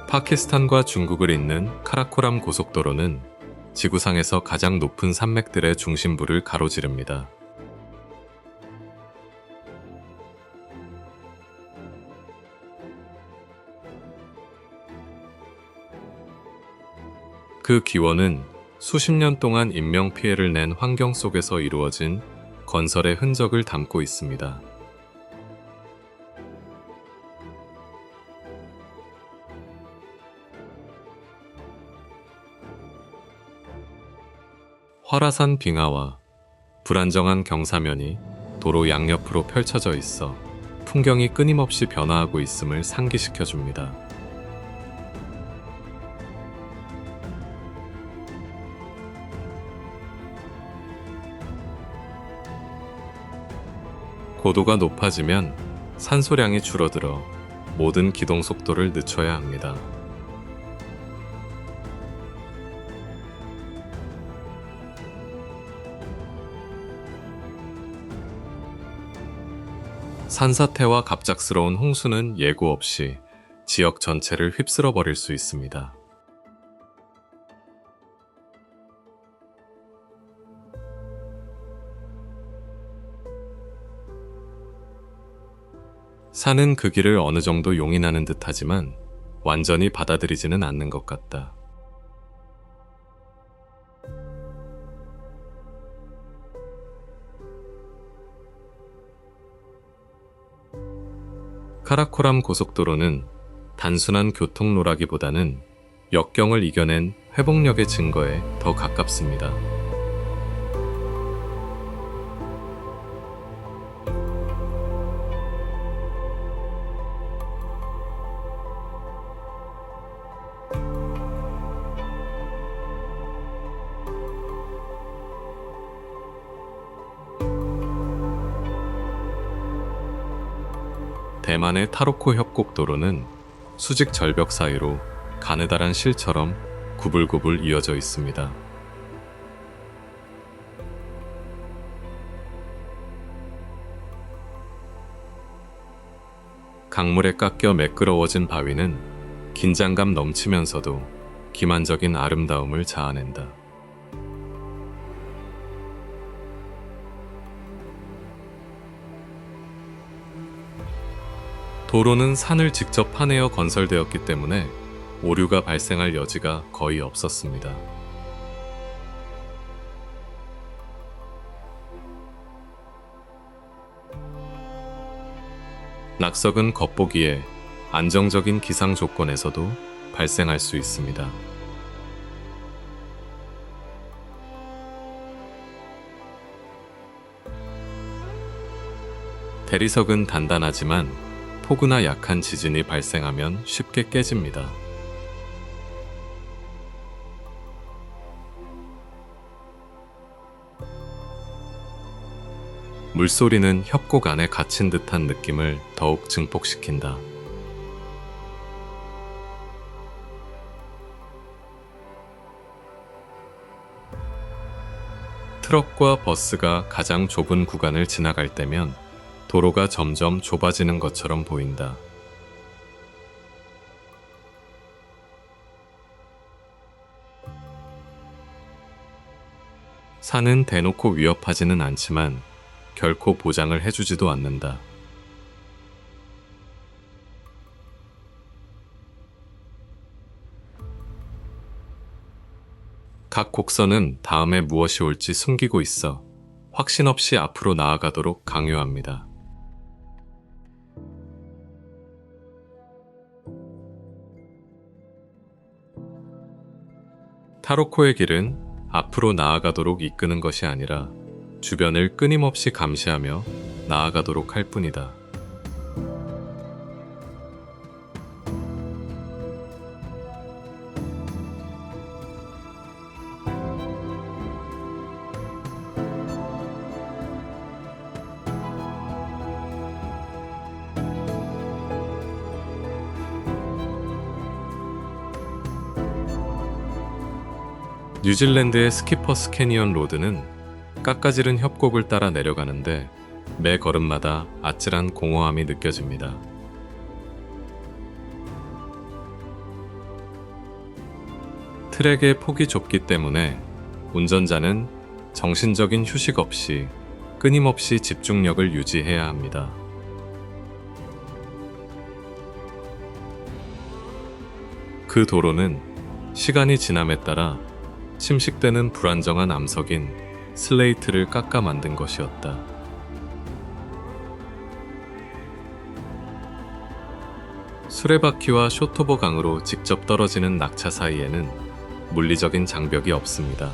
S1: 파키스탄과 중국을 잇는 카라코람 고속도로는 지구상에서 가장 높은 산맥들의 중심부를 가로지릅니다. 그 기원은 수십 년 동안 인명피해를 낸 환경 속에서 이루어진 건설의 흔적을 담고 있습니다. 활화산 빙하와 불안정한 경사면이 도로 양옆으로 펼쳐져 있어 풍경이 끊임없이 변화하고 있음을 상기시켜 줍니다. 고도가 높아지면 산소량이 줄어들어 모든 기동 속도를 늦춰야 합니다. 산사태와 갑작스러운 홍수는 예고 없이 지역 전체를 휩쓸어 버릴 수 있습니다. 산은 그 길을 어느 정도 용인하는 듯하지만 완전히 받아들이지는 않는 것 같다. 카라코람 고속도로는 단순한 교통로라기보다는 역경을 이겨낸 회복력의 증거에 더 가깝습니다. 대만의 타로코 협곡도로는 수직 절벽 사이로 가느다란 실처럼 구불구불 이어져 있습니다. 강물에 깎여 매끄러워진 바위는 긴장감 넘치면서도 기만적인 아름다움을 자아낸다. 도로는 산을 직접 파내어 건설되었기 때문에 오류가 발생할 여지가 거의 없었습니다. 낙석은 겉보기에 안정적인 기상 조건에서도 발생할 수 있습니다. 대리석은 단단하지만 폭우나 약한 지진이 발생하면 쉽게 깨집니다. 물소리는 협곡 안에 갇힌 듯한 느낌을 더욱 증폭시킨다. 트럭과 버스가 가장 좁은 구간을 지나갈 때면 도로가 점점 좁아지는 것처럼 보인다. 산은 대놓고 위협하지는 않지만 결코 보장을 해주지도 않는다. 각 곡선은 다음에 무엇이 올지 숨기고 있어 확신 없이 앞으로 나아가도록 강요합니다. 타로코의 길은 앞으로 나아가도록 이끄는 것이 아니라 주변을 끊임없이 감시하며 나아가도록 할 뿐이다. 뉴질랜드의 스키퍼스 캐니언 로드는 깎아지른 협곡을 따라 내려가는데 매 걸음마다 아찔한 공허함이 느껴집니다. 트랙의 폭이 좁기 때문에 운전자는 정신적인 휴식 없이 끊임없이 집중력을 유지해야 합니다. 그 도로는 시간이 지남에 따라 침식되는 불안정한 암석인 슬레이트를 깎아 만든 것이었다. 수레바퀴와 쇼토버 강으로 직접 떨어지는 낙차 사이에는 물리적인 장벽이 없습니다.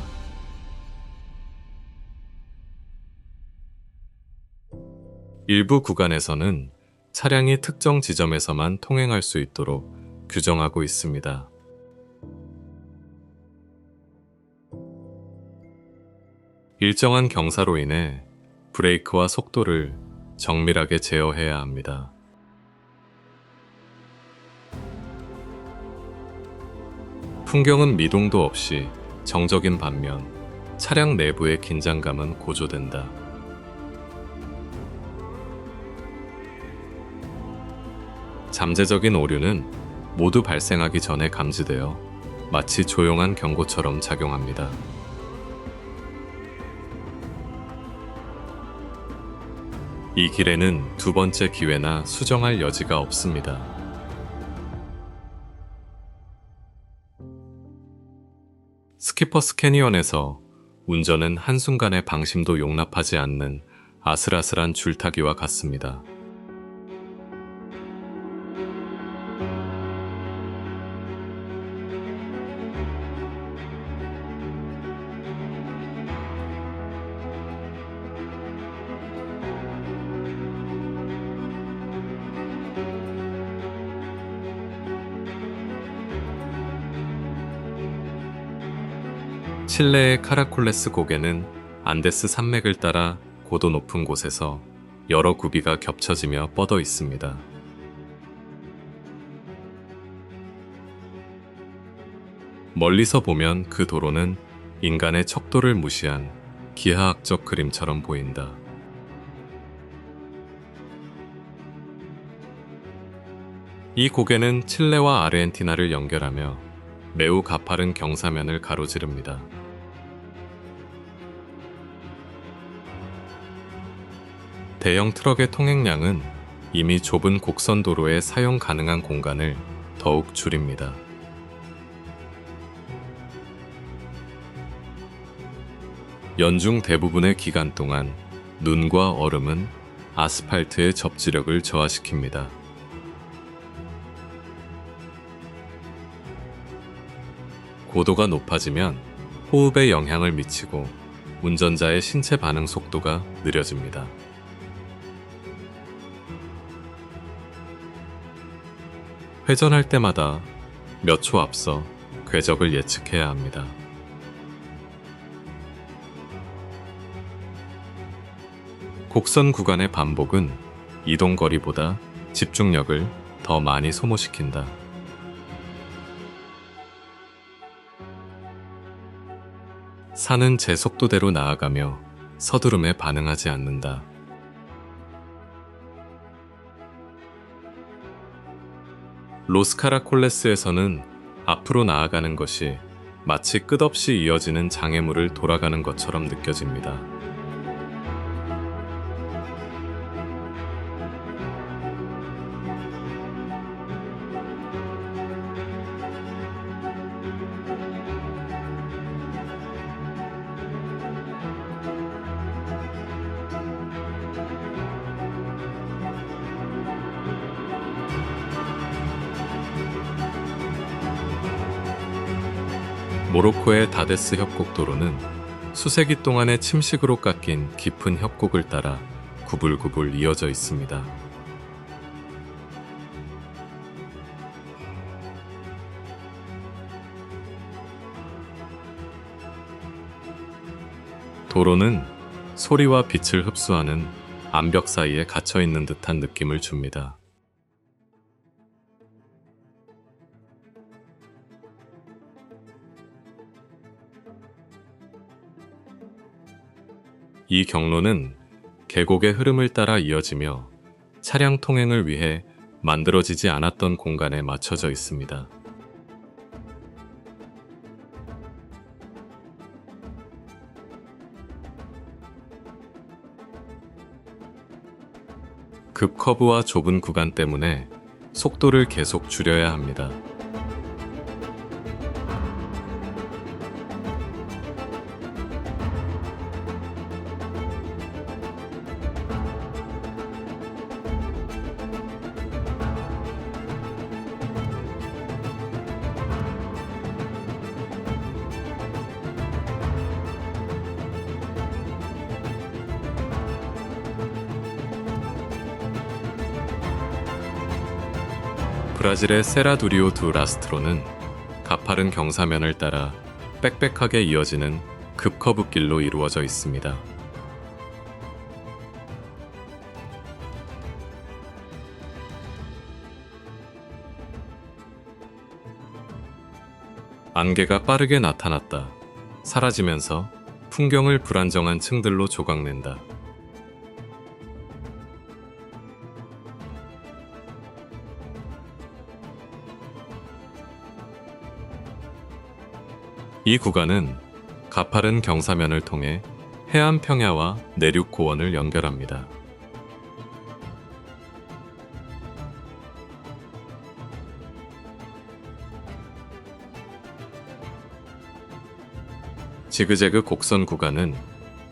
S1: 일부 구간에서는 차량이 특정 지점에서만 통행할 수 있도록 규정하고 있습니다. 일정한 경사로 인해 브레이크와 속도를 정밀하게 제어해야 합니다. 풍경은 미동도 없이 정적인 반면 차량 내부의 긴장감은 고조된다. 잠재적인 오류는 모두 발생하기 전에 감지되어 마치 조용한 경고처럼 작용합니다. 이 길에는 두 번째 기회나 수정할 여지가 없습니다. 스키퍼스 캐니언에서 운전은 한순간의 방심도 용납하지 않는 아슬아슬한 줄타기와 같습니다. 칠레의 카라콜레스 고개는 안데스 산맥을 따라 고도 높은 곳에서 여러 구비가 겹쳐지며 뻗어 있습니다. 멀리서 보면 그 도로는 인간의 척도를 무시한 기하학적 그림처럼 보인다. 이 고개는 칠레와 아르헨티나를 연결하며 매우 가파른 경사면을 가로지릅니다. 대형 트럭의 통행량은 이미 좁은 곡선 도로에 사용 가능한 공간을 더욱 줄입니다. 연중 대부분의 기간 동안 눈과 얼음은 아스팔트의 접지력을 저하시킵니다. 고도가 높아지면 호흡에 영향을 미치고 운전자의 신체 반응 속도가 느려집니다. 회전할 때마다 몇 초 앞서 궤적을 예측해야 합니다. 곡선 구간의 반복은 이동 거리보다 집중력을 더 많이 소모시킨다. 산은 제 속도대로 나아가며 서두름에 반응하지 않는다. 로스카라콜레스에서는 앞으로 나아가는 것이 마치 끝없이 이어지는 장애물을 돌아가는 것처럼 느껴집니다. 모로코의 다데스 협곡도로는 수세기 동안의 침식으로 깎인 깊은 협곡을 따라 구불구불 이어져 있습니다. 도로는 소리와 빛을 흡수하는 암벽 사이에 갇혀 있는 듯한 느낌을 줍니다. 이 경로는 계곡의 흐름을 따라 이어지며 차량 통행을 위해 만들어지지 않았던 공간에 맞춰져 있습니다. 급커브와 좁은 구간 때문에 속도를 계속 줄여야 합니다. 브라질의 세라두리오 두 라스트로는 가파른 경사면을 따라 빽빽하게 이어지는 급커브길로 이루어져 있습니다. 안개가 빠르게 나타났다 사라지면서 풍경을 불안정한 층들로 조각낸다. 이 구간은 가파른 경사면을 통해 해안 평야와 내륙 고원을 연결합니다. 지그재그 곡선 구간은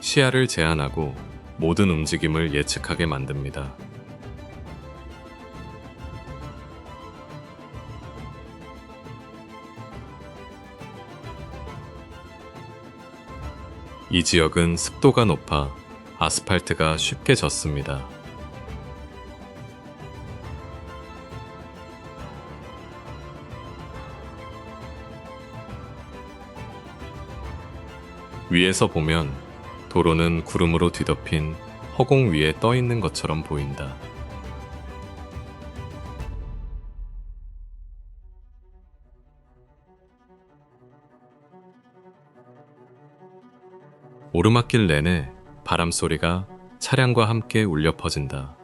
S1: 시야를 제한하고 모든 움직임을 예측하게 만듭니다. 이 지역은 습도가 높아 아스팔트가 쉽게 젖습니다. 위에서 보면 도로는 구름으로 뒤덮인 허공 위에 떠 있는 것처럼 보인다. 오르막길 내내 바람 소리가 차량과 함께 울려 퍼진다.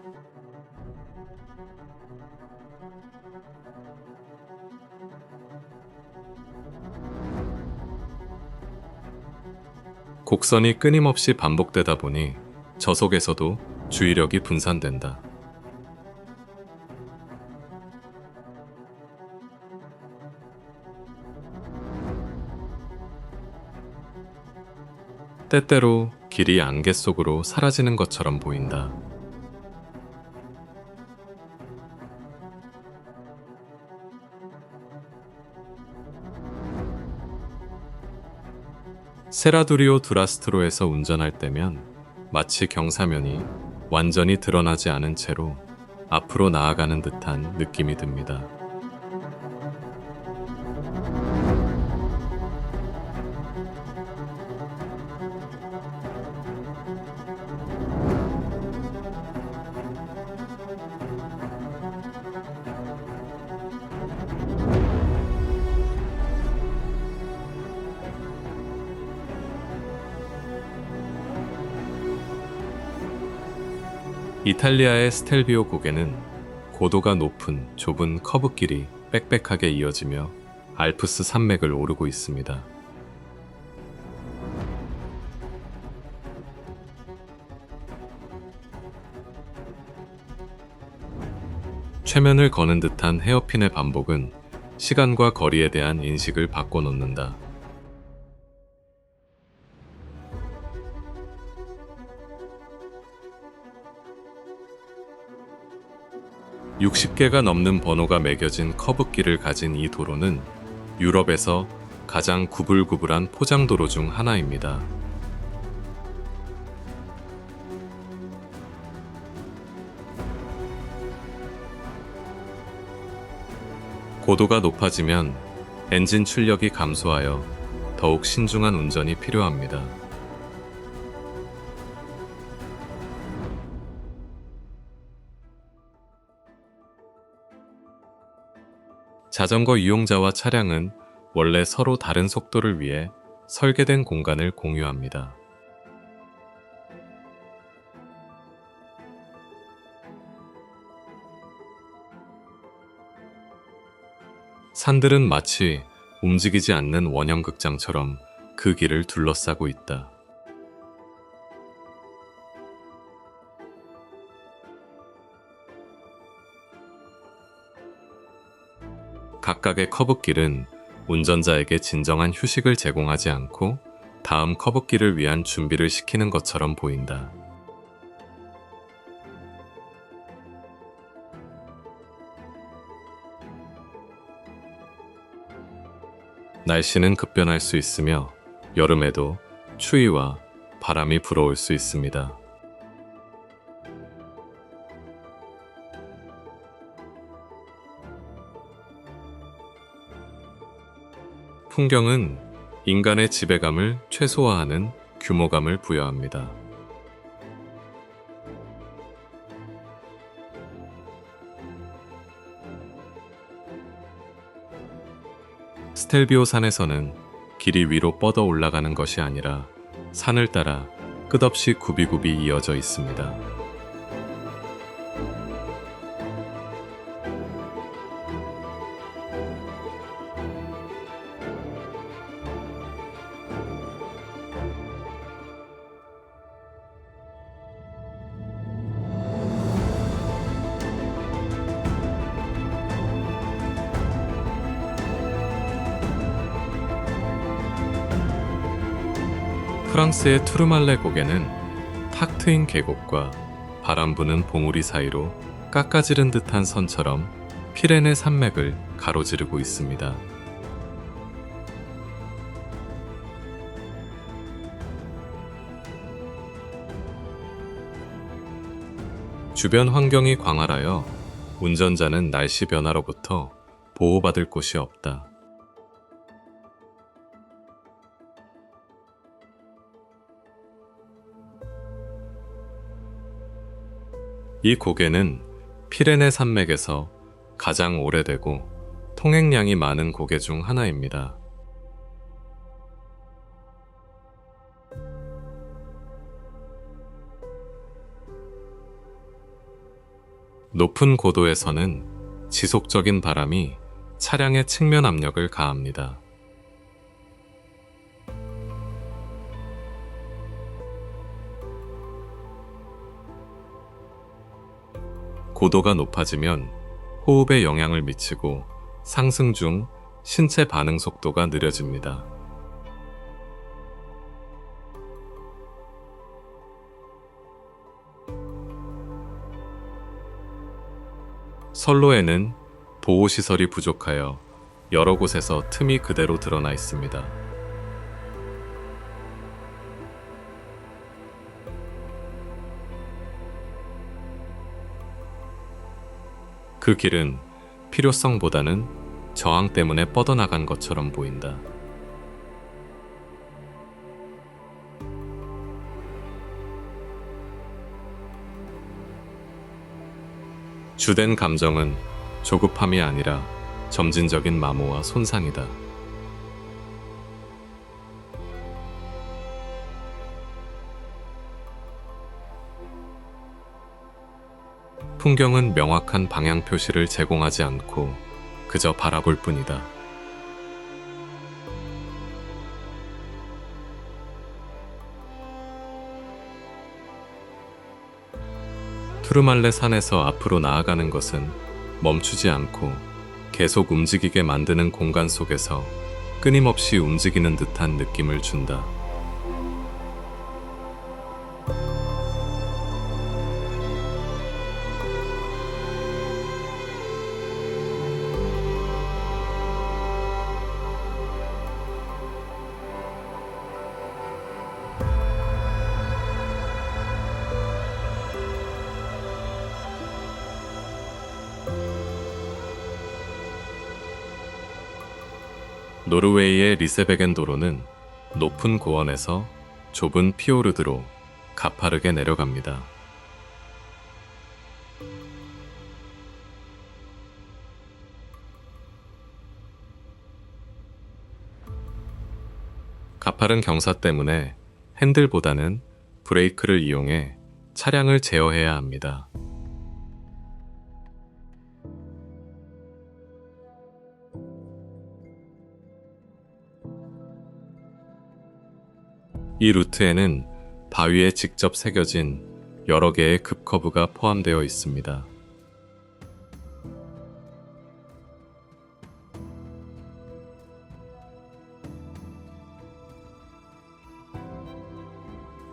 S1: 곡선이 끊임없이 반복되다 보니 저속에서도 주의력이 분산된다. 때때로 길이 안개 속으로 사라지는 것처럼 보인다. 세라두리오 두라스트로에서 운전할 때면 마치 경사면이 완전히 드러나지 않은 채로 앞으로 나아가는 듯한 느낌이 듭니다. 이탈리아의 스텔비오 고개는 고도가 높은 좁은 커브길이 빽빽하게 이어지며 알프스 산맥을 오르고 있습니다. 최면을 거는 듯한 헤어핀의 반복은 시간과 거리에 대한 인식을 바꿔놓는다. (60개가) 넘는 번호가 매겨진 커브길을 가진 이 도로는 유럽에서 가장 구불구불한 포장도로 중 하나입니다. 고도가 높아지면 엔진 출력이 감소하여 더욱 신중한 운전이 필요합니다. 자전거 이용자와 차량은 원래 서로 다른 속도를 위해 설계된 공간을 공유합니다. 산들은 마치 움직이지 않는 원형 극장처럼 그 길을 둘러싸고 있다. 각각의 커브길은 운전자에게 진정한 휴식을 제공하지 않고 다음 커브길을 위한 준비를 시키는 것처럼 보인다. 날씨는 급변할 수 있으며 여름에도 추위와 바람이 불어올 수 있습니다. 풍경은 인간의 지배감을 최소화하는 규모감을 부여합니다. 스텔비오 산에서는 길이 위로 뻗어 올라가는 것이 아니라 산을 따라 끝없이 굽이굽이 이어져 있습니다. 프랑스의 투르말레 고개는 탁 트인 계곡과 바람 부는 봉우리 사이로 깎아지른 듯한 선처럼 피레네 산맥을 가로지르고 있습니다. 주변 환경이 광활하여 운전자는 날씨 변화로부터 보호받을 곳이 없다. 이 고개는 피레네 산맥에서 가장 오래되고 통행량이 많은 고개 중 하나입니다. 높은 고도에서는 지속적인 바람이 차량의 측면 압력을 가합니다. 고도가 높아지면 호흡에 영향을 미치고 상승 중 신체 반응 속도가 느려집니다. 선로에는 보호시설이 부족하여 여러 곳에서 틈이 그대로 드러나 있습니다. 그 길은 필요성보다는 저항 때문에 뻗어나간 것처럼 보인다. 주된 감정은 조급함이 아니라 점진적인 마모와 손상이다. 풍경은 명확한 방향 표시를 제공하지 않고 그저 바라볼 뿐이다. 투르말레 산에서 앞으로 나아가는 것은 멈추지 않고 계속 움직이게 만드는 공간 속에서 끊임없이 움직이는 듯한 느낌을 준다. 노르웨이의 리세베겐 도로는 높은 고원에서 좁은 피오르드로 가파르게 내려갑니다. 가파른 경사 때문에 핸들보다는 브레이크를 이용해 차량을 제어해야 합니다. 이 루트에는 바위에 직접 새겨진 여러 개의 급커브가 포함되어 있습니다.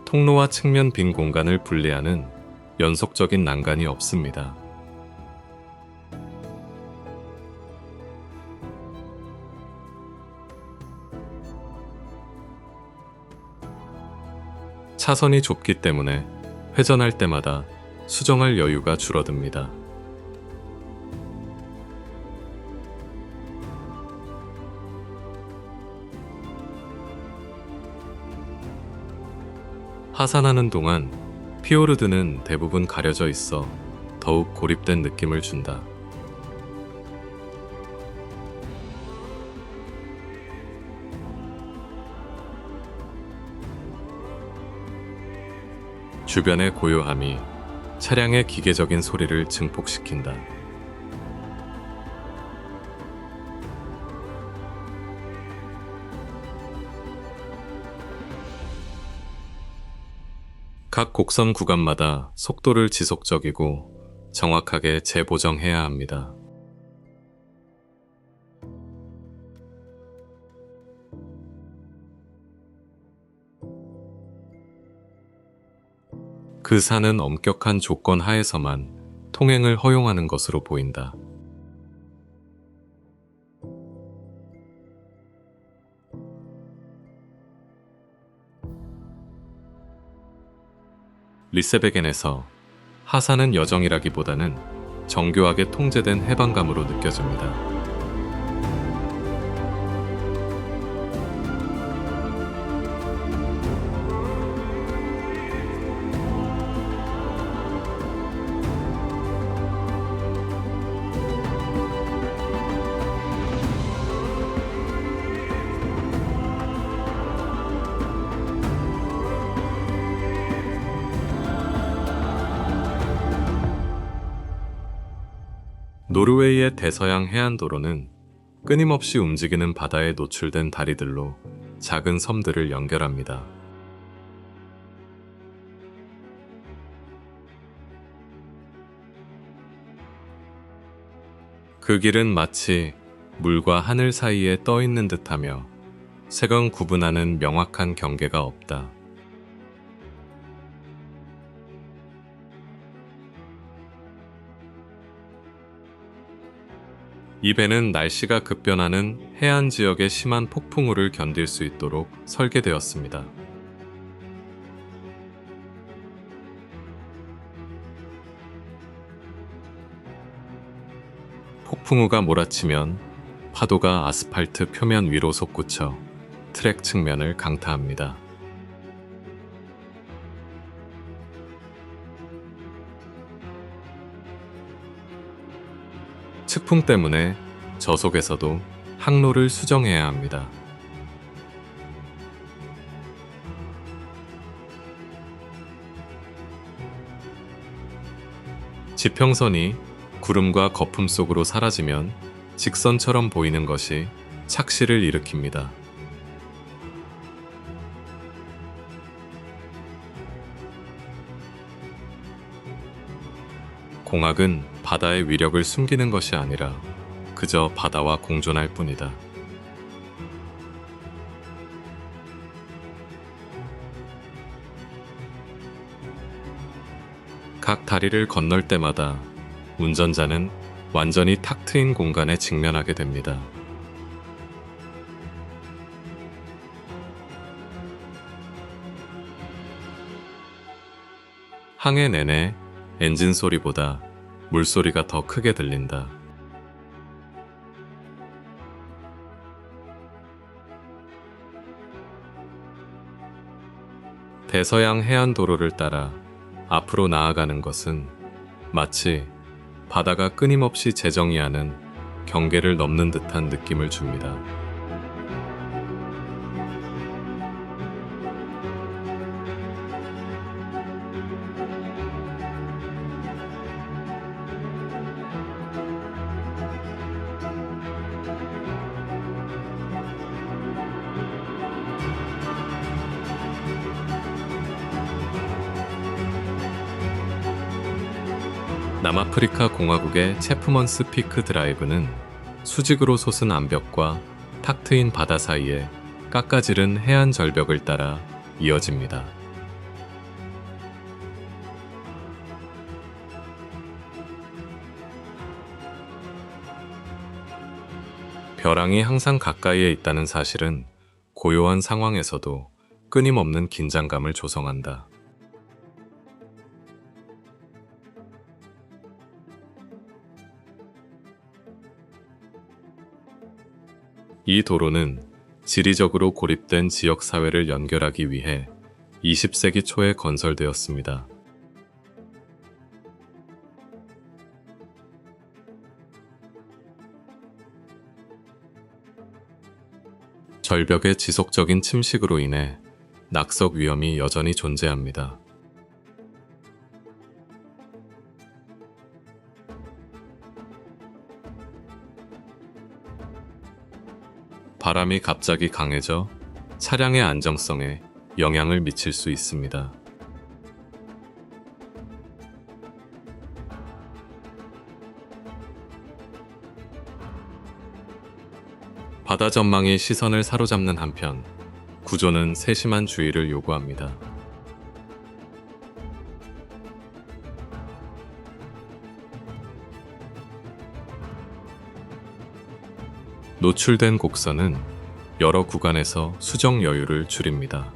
S1: 통로와 측면 빈 공간을 분리하는 연속적인 난간이 없습니다. 차선이 좁기 때문에 회전할 때마다 수정할 여유가 줄어듭니다. 하산하는 동안 피오르드는 대부분 가려져 있어 더욱 고립된 느낌을 준다. 주변의 고요함이 차량의 기계적인 소리를 증폭시킨다. 각 곡선 구간마다 속도를 지속적이고 정확하게 재보정해야 합니다. 그 산은 엄격한 조건 하에서만 통행을 허용하는 것으로 보인다. 리세베겐에서 하산은 여정이라기보다는 정교하게 통제된 해방감으로 느껴집니다. 노르웨이의 대서양 해안도로는 끊임없이 움직이는 바다에 노출된 다리들로 작은 섬들을 연결합니다. 그 길은 마치 물과 하늘 사이에 떠 있는 듯하며 색은 구분하는 명확한 경계가 없다. 이 배는 날씨가 급변하는 해안 지역의 심한 폭풍우를 견딜 수 있도록 설계되었습니다. 폭풍우가 몰아치면 파도가 아스팔트 표면 위로 솟구쳐 트랙 측면을 강타합니다. 측풍 때문에 저속에서도 항로를 수정해야 합니다. 지평선이 구름과 거품 속으로 사라지면 직선처럼 보이는 것이 착시를 일으킵니다. 공학은 바다의 위력을 숨기는 것이 아니라 그저 바다와 공존할 뿐이다. 각 다리를 건널 때마다 운전자는 완전히 탁 트인 공간에 직면하게 됩니다. 항해 내내 엔진 소리보다 물소리가 더 크게 들린다. 대서양 해안도로를 따라 앞으로 나아가는 것은 마치 바다가 끊임없이 재정의하는 경계를 넘는 듯한 느낌을 줍니다. 남아프리카 공화국의 체프먼스 피크 드라이브는 수직으로 솟은 암벽과 탁 트인 바다 사이에 깎아지른 해안 절벽을 따라 이어집니다. 벼랑이 항상 가까이에 있다는 사실은 고요한 상황에서도 끊임없는 긴장감을 조성한다. 이 도로는 지리적으로 고립된 지역사회를 연결하기 위해 20세기 초에 건설되었습니다. 절벽의 지속적인 침식으로 인해 낙석 위험이 여전히 존재합니다. 바람이 갑자기 강해져 차량의 안정성에 영향을 미칠 수 있습니다. 바다 전망이 시선을 사로잡는 한편 구조는 세심한 주의를 요구합니다. 노출된 곡선은 여러 구간에서 수정 여유를 줄입니다.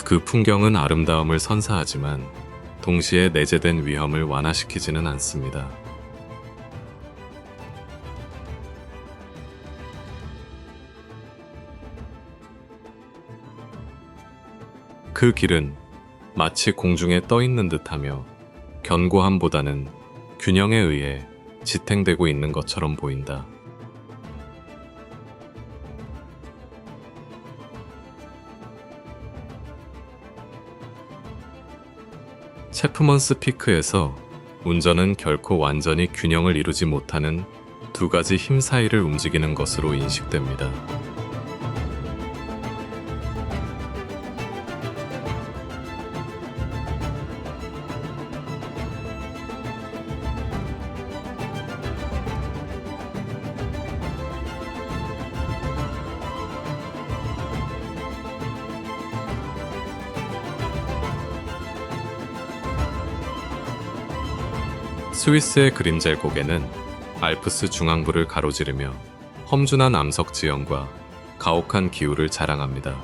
S1: 그 풍경은 아름다움을 선사하지만 동시에 내재된 위험을 완화시키지는 않습니다. 그 길은 마치 공중에 떠 있는 듯하며 견고함보다는 균형에 의해 지탱되고 있는 것처럼 보인다. 체프먼스 피크에서 운전은 결코 완전히 균형을 이루지 못하는 두 가지 힘 사이를 움직이는 것으로 인식됩니다. 스위스의 그림젤 고개는 알프스 중앙부를 가로지르며 험준한 암석 지형과 가혹한 기후를 자랑합니다.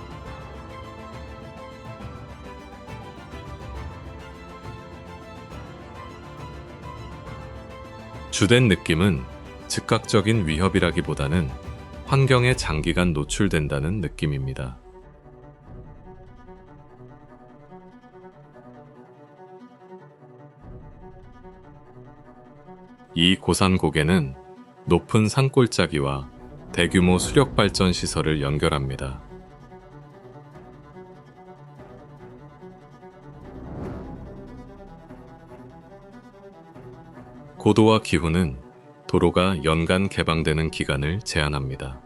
S1: 주된 느낌은 즉각적인 위협이라기보다는 환경에 장기간 노출된다는 느낌입니다. 이 고산 고개는 높은 산골짜기와 대규모 수력발전 시설을 연결합니다. 고도와 기후는 도로가 연간 개방되는 기간을 제한합니다.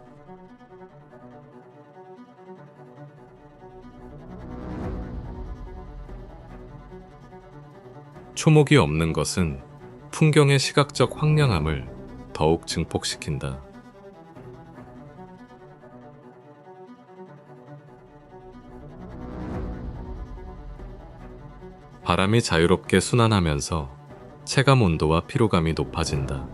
S1: 초목이 없는 것은 풍경의 시각적 황량함을 더욱 증폭시킨다. 바람이 자유롭게 순환하면서 체감 온도와 피로감이 높아진다.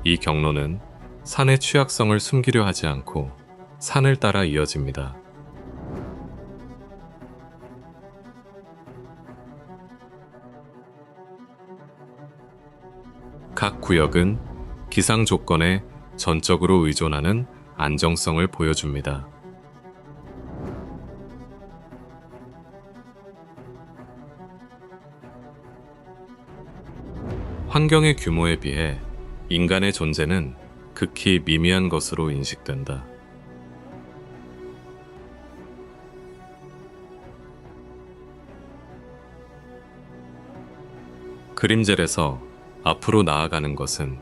S1: 이 경로는 산의 취약성을 숨기려 하지 않고 산을 따라 이어집니다. 각 구역은 기상 조건에 전적으로 의존하는 안정성을 보여줍니다. 환경의 규모에 비해 인간의 존재는 극히 미미한 것으로 인식된다. 그림젤에서 앞으로 나아가는 것은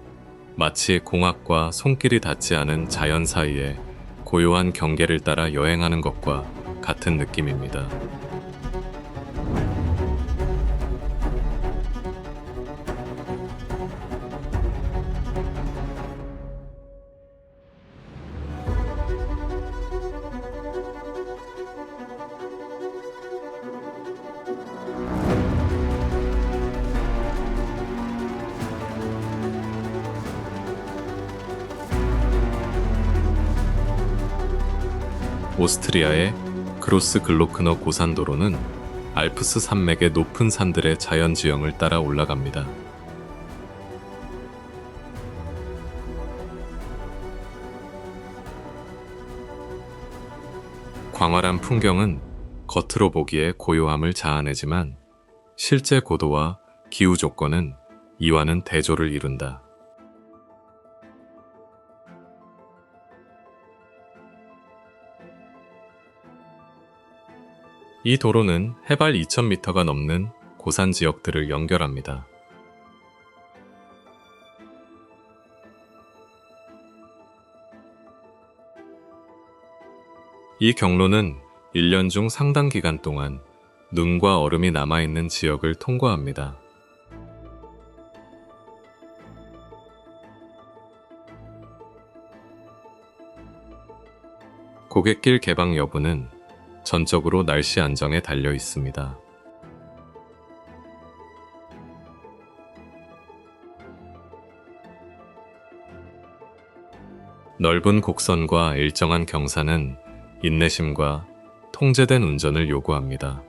S1: 마치 공학과 손길이 닿지 않은 자연 사이에 고요한 경계를 따라 여행하는 것과 같은 느낌입니다. 오스트리아의 그로스 글로크너 고산도로는 알프스 산맥의 높은 산들의 자연지형을 따라 올라갑니다. 광활한 풍경은 겉으로 보기에 고요함을 자아내지만 실제 고도와 기후 조건은 이와는 대조를 이룬다. 이 도로는 해발 2000m가 넘는 고산 지역들을 연결합니다. 이 경로는 1년 중 상당 기간 동안 눈과 얼음이 남아있는 지역을 통과합니다. 고갯길 개방 여부는 전적으로 날씨 안정에 달려 있습니다. 넓은 곡선과 일정한 경사는 인내심과 통제된 운전을 요구합니다.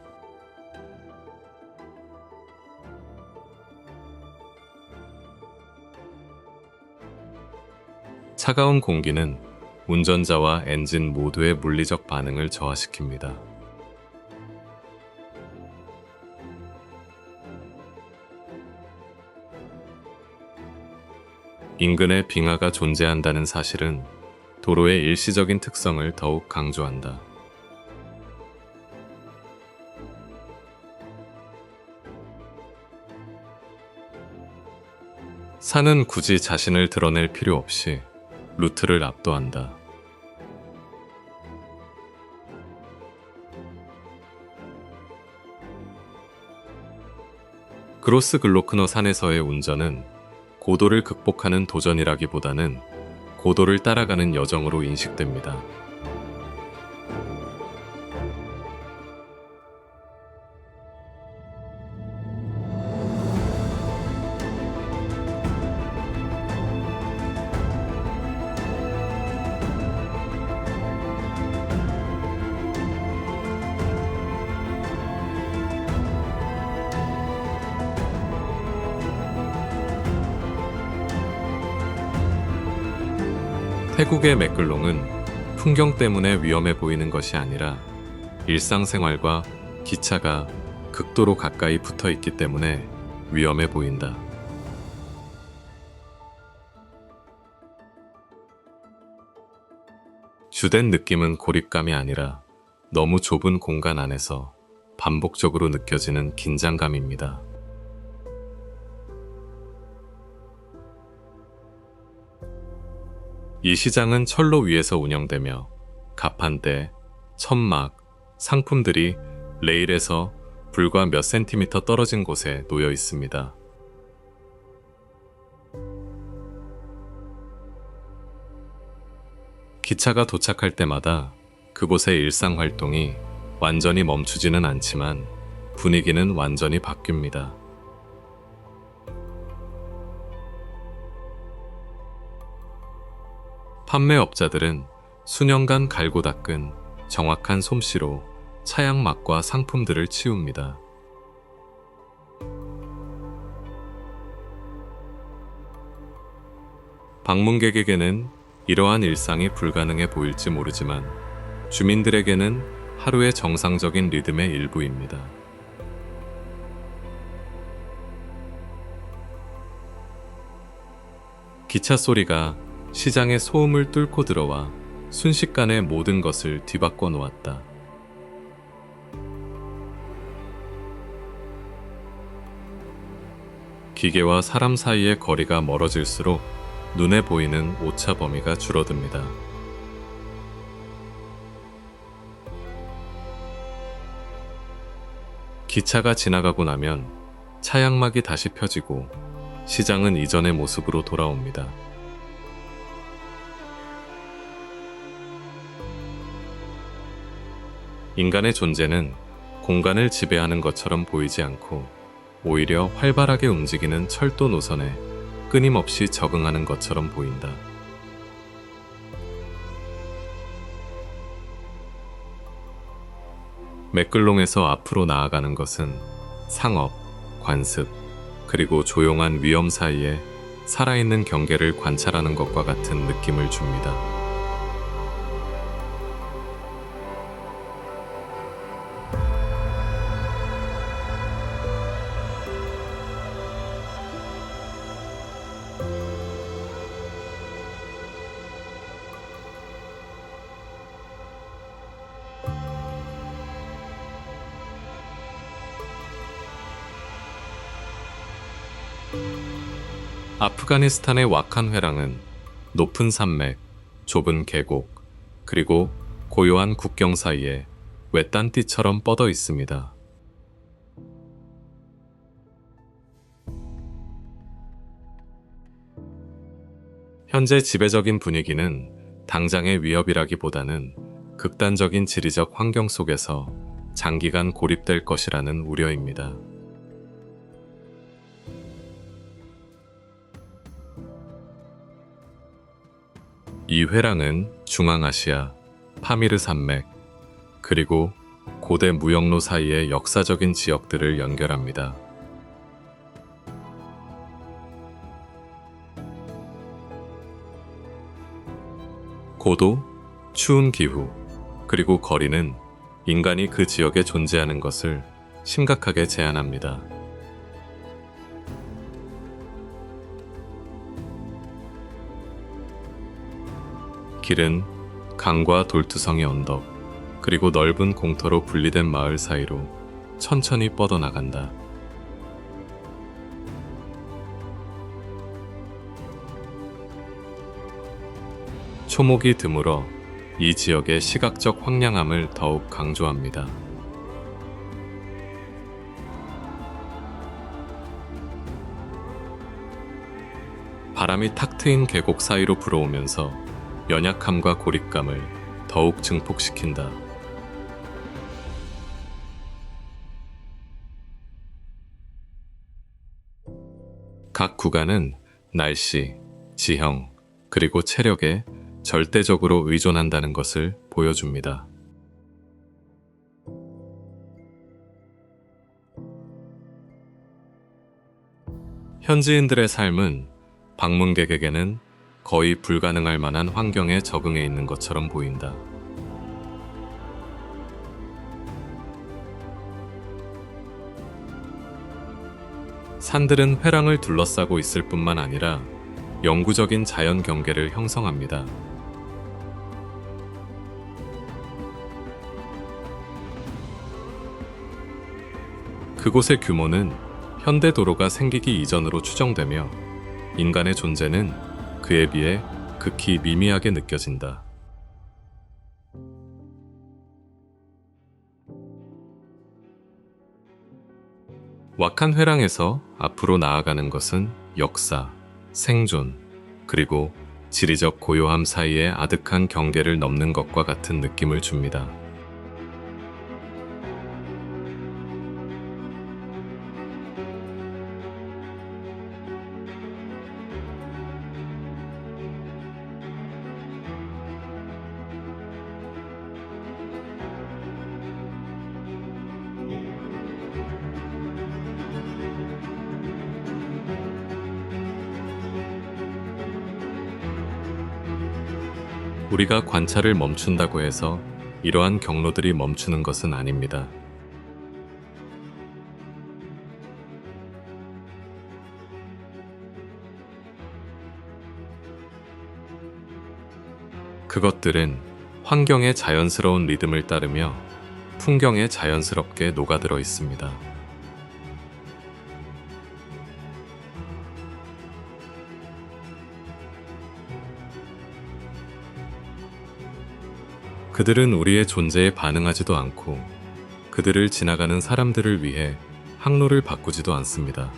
S1: 차가운 공기는 운전자와 엔진 모두의 물리적 반응을 저하시킵니다. 인근에 빙하가 존재한다는 사실은 도로의 일시적인 특성을 더욱 강조한다. 산은 굳이 자신을 드러낼 필요 없이 루트를 압도한다. 그로스 글로크너 산에서의 운전은 고도를 극복하는 도전이라기보다는 고도를 따라가는 여정으로 인식됩니다. 태국의 맥글롱은 풍경 때문에 위험해 보이는 것이 아니라 일상생활과 기차가 극도로 가까이 붙어 있기 때문에 위험해 보인다. 주된 느낌은 고립감이 아니라 너무 좁은 공간 안에서 반복적으로 느껴지는 긴장감입니다. 이 시장은 철로 위에서 운영되며 가판대, 천막, 상품들이 레일에서 불과 몇 센티미터 떨어진 곳에 놓여 있습니다. 기차가 도착할 때마다 그곳의 일상 활동이 완전히 멈추지는 않지만 분위기는 완전히 바뀝니다. 판매업자들은 수년간 갈고 닦은 정확한 솜씨로 차양막과 상품들을 치웁니다. 방문객에게는 이러한 일상이 불가능해 보일지 모르지만 주민들에게는 하루의 정상적인 리듬의 일부입니다. 기차 소리가 시장의 소음을 뚫고 들어와 순식간에 모든 것을 뒤바꿔 놓았다. 기계와 사람 사이의 거리가 멀어질수록 눈에 보이는 오차 범위가 줄어듭니다. 기차가 지나가고 나면 차양막이 다시 펴지고 시장은 이전의 모습으로 돌아옵니다. 인간의 존재는 공간을 지배하는 것처럼 보이지 않고 오히려 활발하게 움직이는 철도 노선에 끊임없이 적응하는 것처럼 보인다. 맥글롱에서 앞으로 나아가는 것은 상업, 관습, 그리고 조용한 위험 사이에 살아있는 경계를 관찰하는 것과 같은 느낌을 줍니다. 아프가니스탄의 와칸 회랑은 높은 산맥, 좁은 계곡, 그리고 고요한 국경 사이에 외딴 띠처럼 뻗어 있습니다. 현재 지배적인 분위기는 당장의 위협이라기보다는 극단적인 지리적 환경 속에서 장기간 고립될 것이라는 우려입니다. 이 회랑은 중앙아시아, 파미르 산맥, 그리고 고대 무역로 사이의 역사적인 지역들을 연결합니다. 고도, 추운 기후, 그리고 거리는 인간이 그 지역에 존재하는 것을 심각하게 제한합니다. 길은 강과 돌투성이 언덕, 그리고 넓은 공터로 분리된 마을 사이로 천천히 뻗어나간다. 초목이 드물어 이 지역의 시각적 황량함을 더욱 강조합니다. 바람이 탁 트인 계곡 사이로 불어오면서 연약함과 고립감을 더욱 증폭시킨다. 각 구간은 날씨, 지형, 그리고 체력에 절대적으로 의존한다는 것을 보여줍니다. 현지인들의 삶은 방문객에게는 거의 불가능할 만한 환경에 적응해 있는 것처럼 보인다. 산들은 회랑을 둘러싸고 있을 뿐만 아니라 영구적인 자연 경계를 형성합니다. 그곳의 규모는 현대 도로가 생기기 이전으로 추정되며 인간의 존재는 그에 비해 극히 미미하게 느껴진다. 와칸 회랑에서 앞으로 나아가는 것은 역사, 생존, 그리고 지리적 고요함 사이의 아득한 경계를 넘는 것과 같은 느낌을 줍니다. 우리가 관찰을 멈춘다고 해서 이러한 경로들이 멈추는 것은 아닙니다. 그것들은 환경의 자연스러운 리듬을 따르며 풍경에 자연스럽게 녹아들어 있습니다. 그들은 우리의 존재에 반응하지도 않고 그들을 지나가는 사람들을 위해 항로를 바꾸지도 않습니다.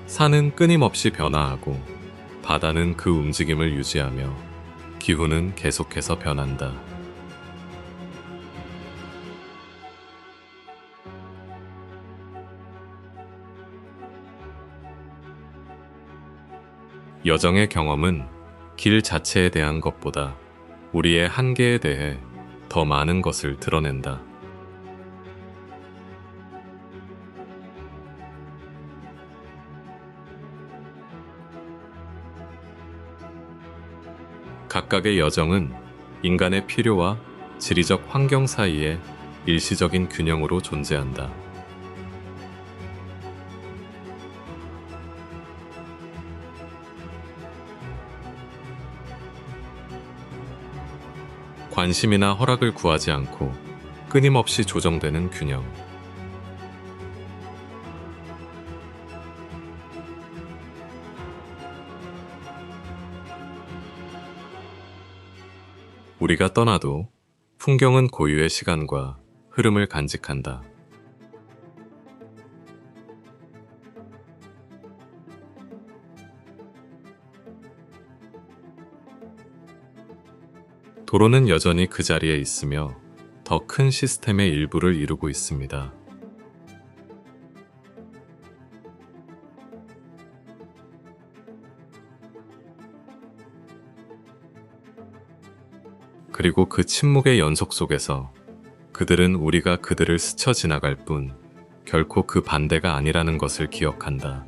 S1: 산은 끊임없이 변화하고 바다는 그 움직임을 유지하며 기후는 계속해서 변한다. 여정의 경험은 길 자체에 대한 것보다 우리의 한계에 대해 더 많은 것을 드러낸다. 각각의 여정은 인간의 필요와 지리적 환경 사이의 일시적인 균형으로 존재한다. 관심이나 허락을 구하지 않고 끊임없이 조정되는 균형. 우리가 떠나도 풍경은 고유의 시간과 흐름을 간직한다. 도로는 여전히 그 자리에 있으며 더 큰 시스템의 일부를 이루고 있습니다. 그리고 그 침묵의 연속 속에서 그들은 우리가 그들을 스쳐 지나갈 뿐 결코 그 반대가 아니라는 것을 기억한다.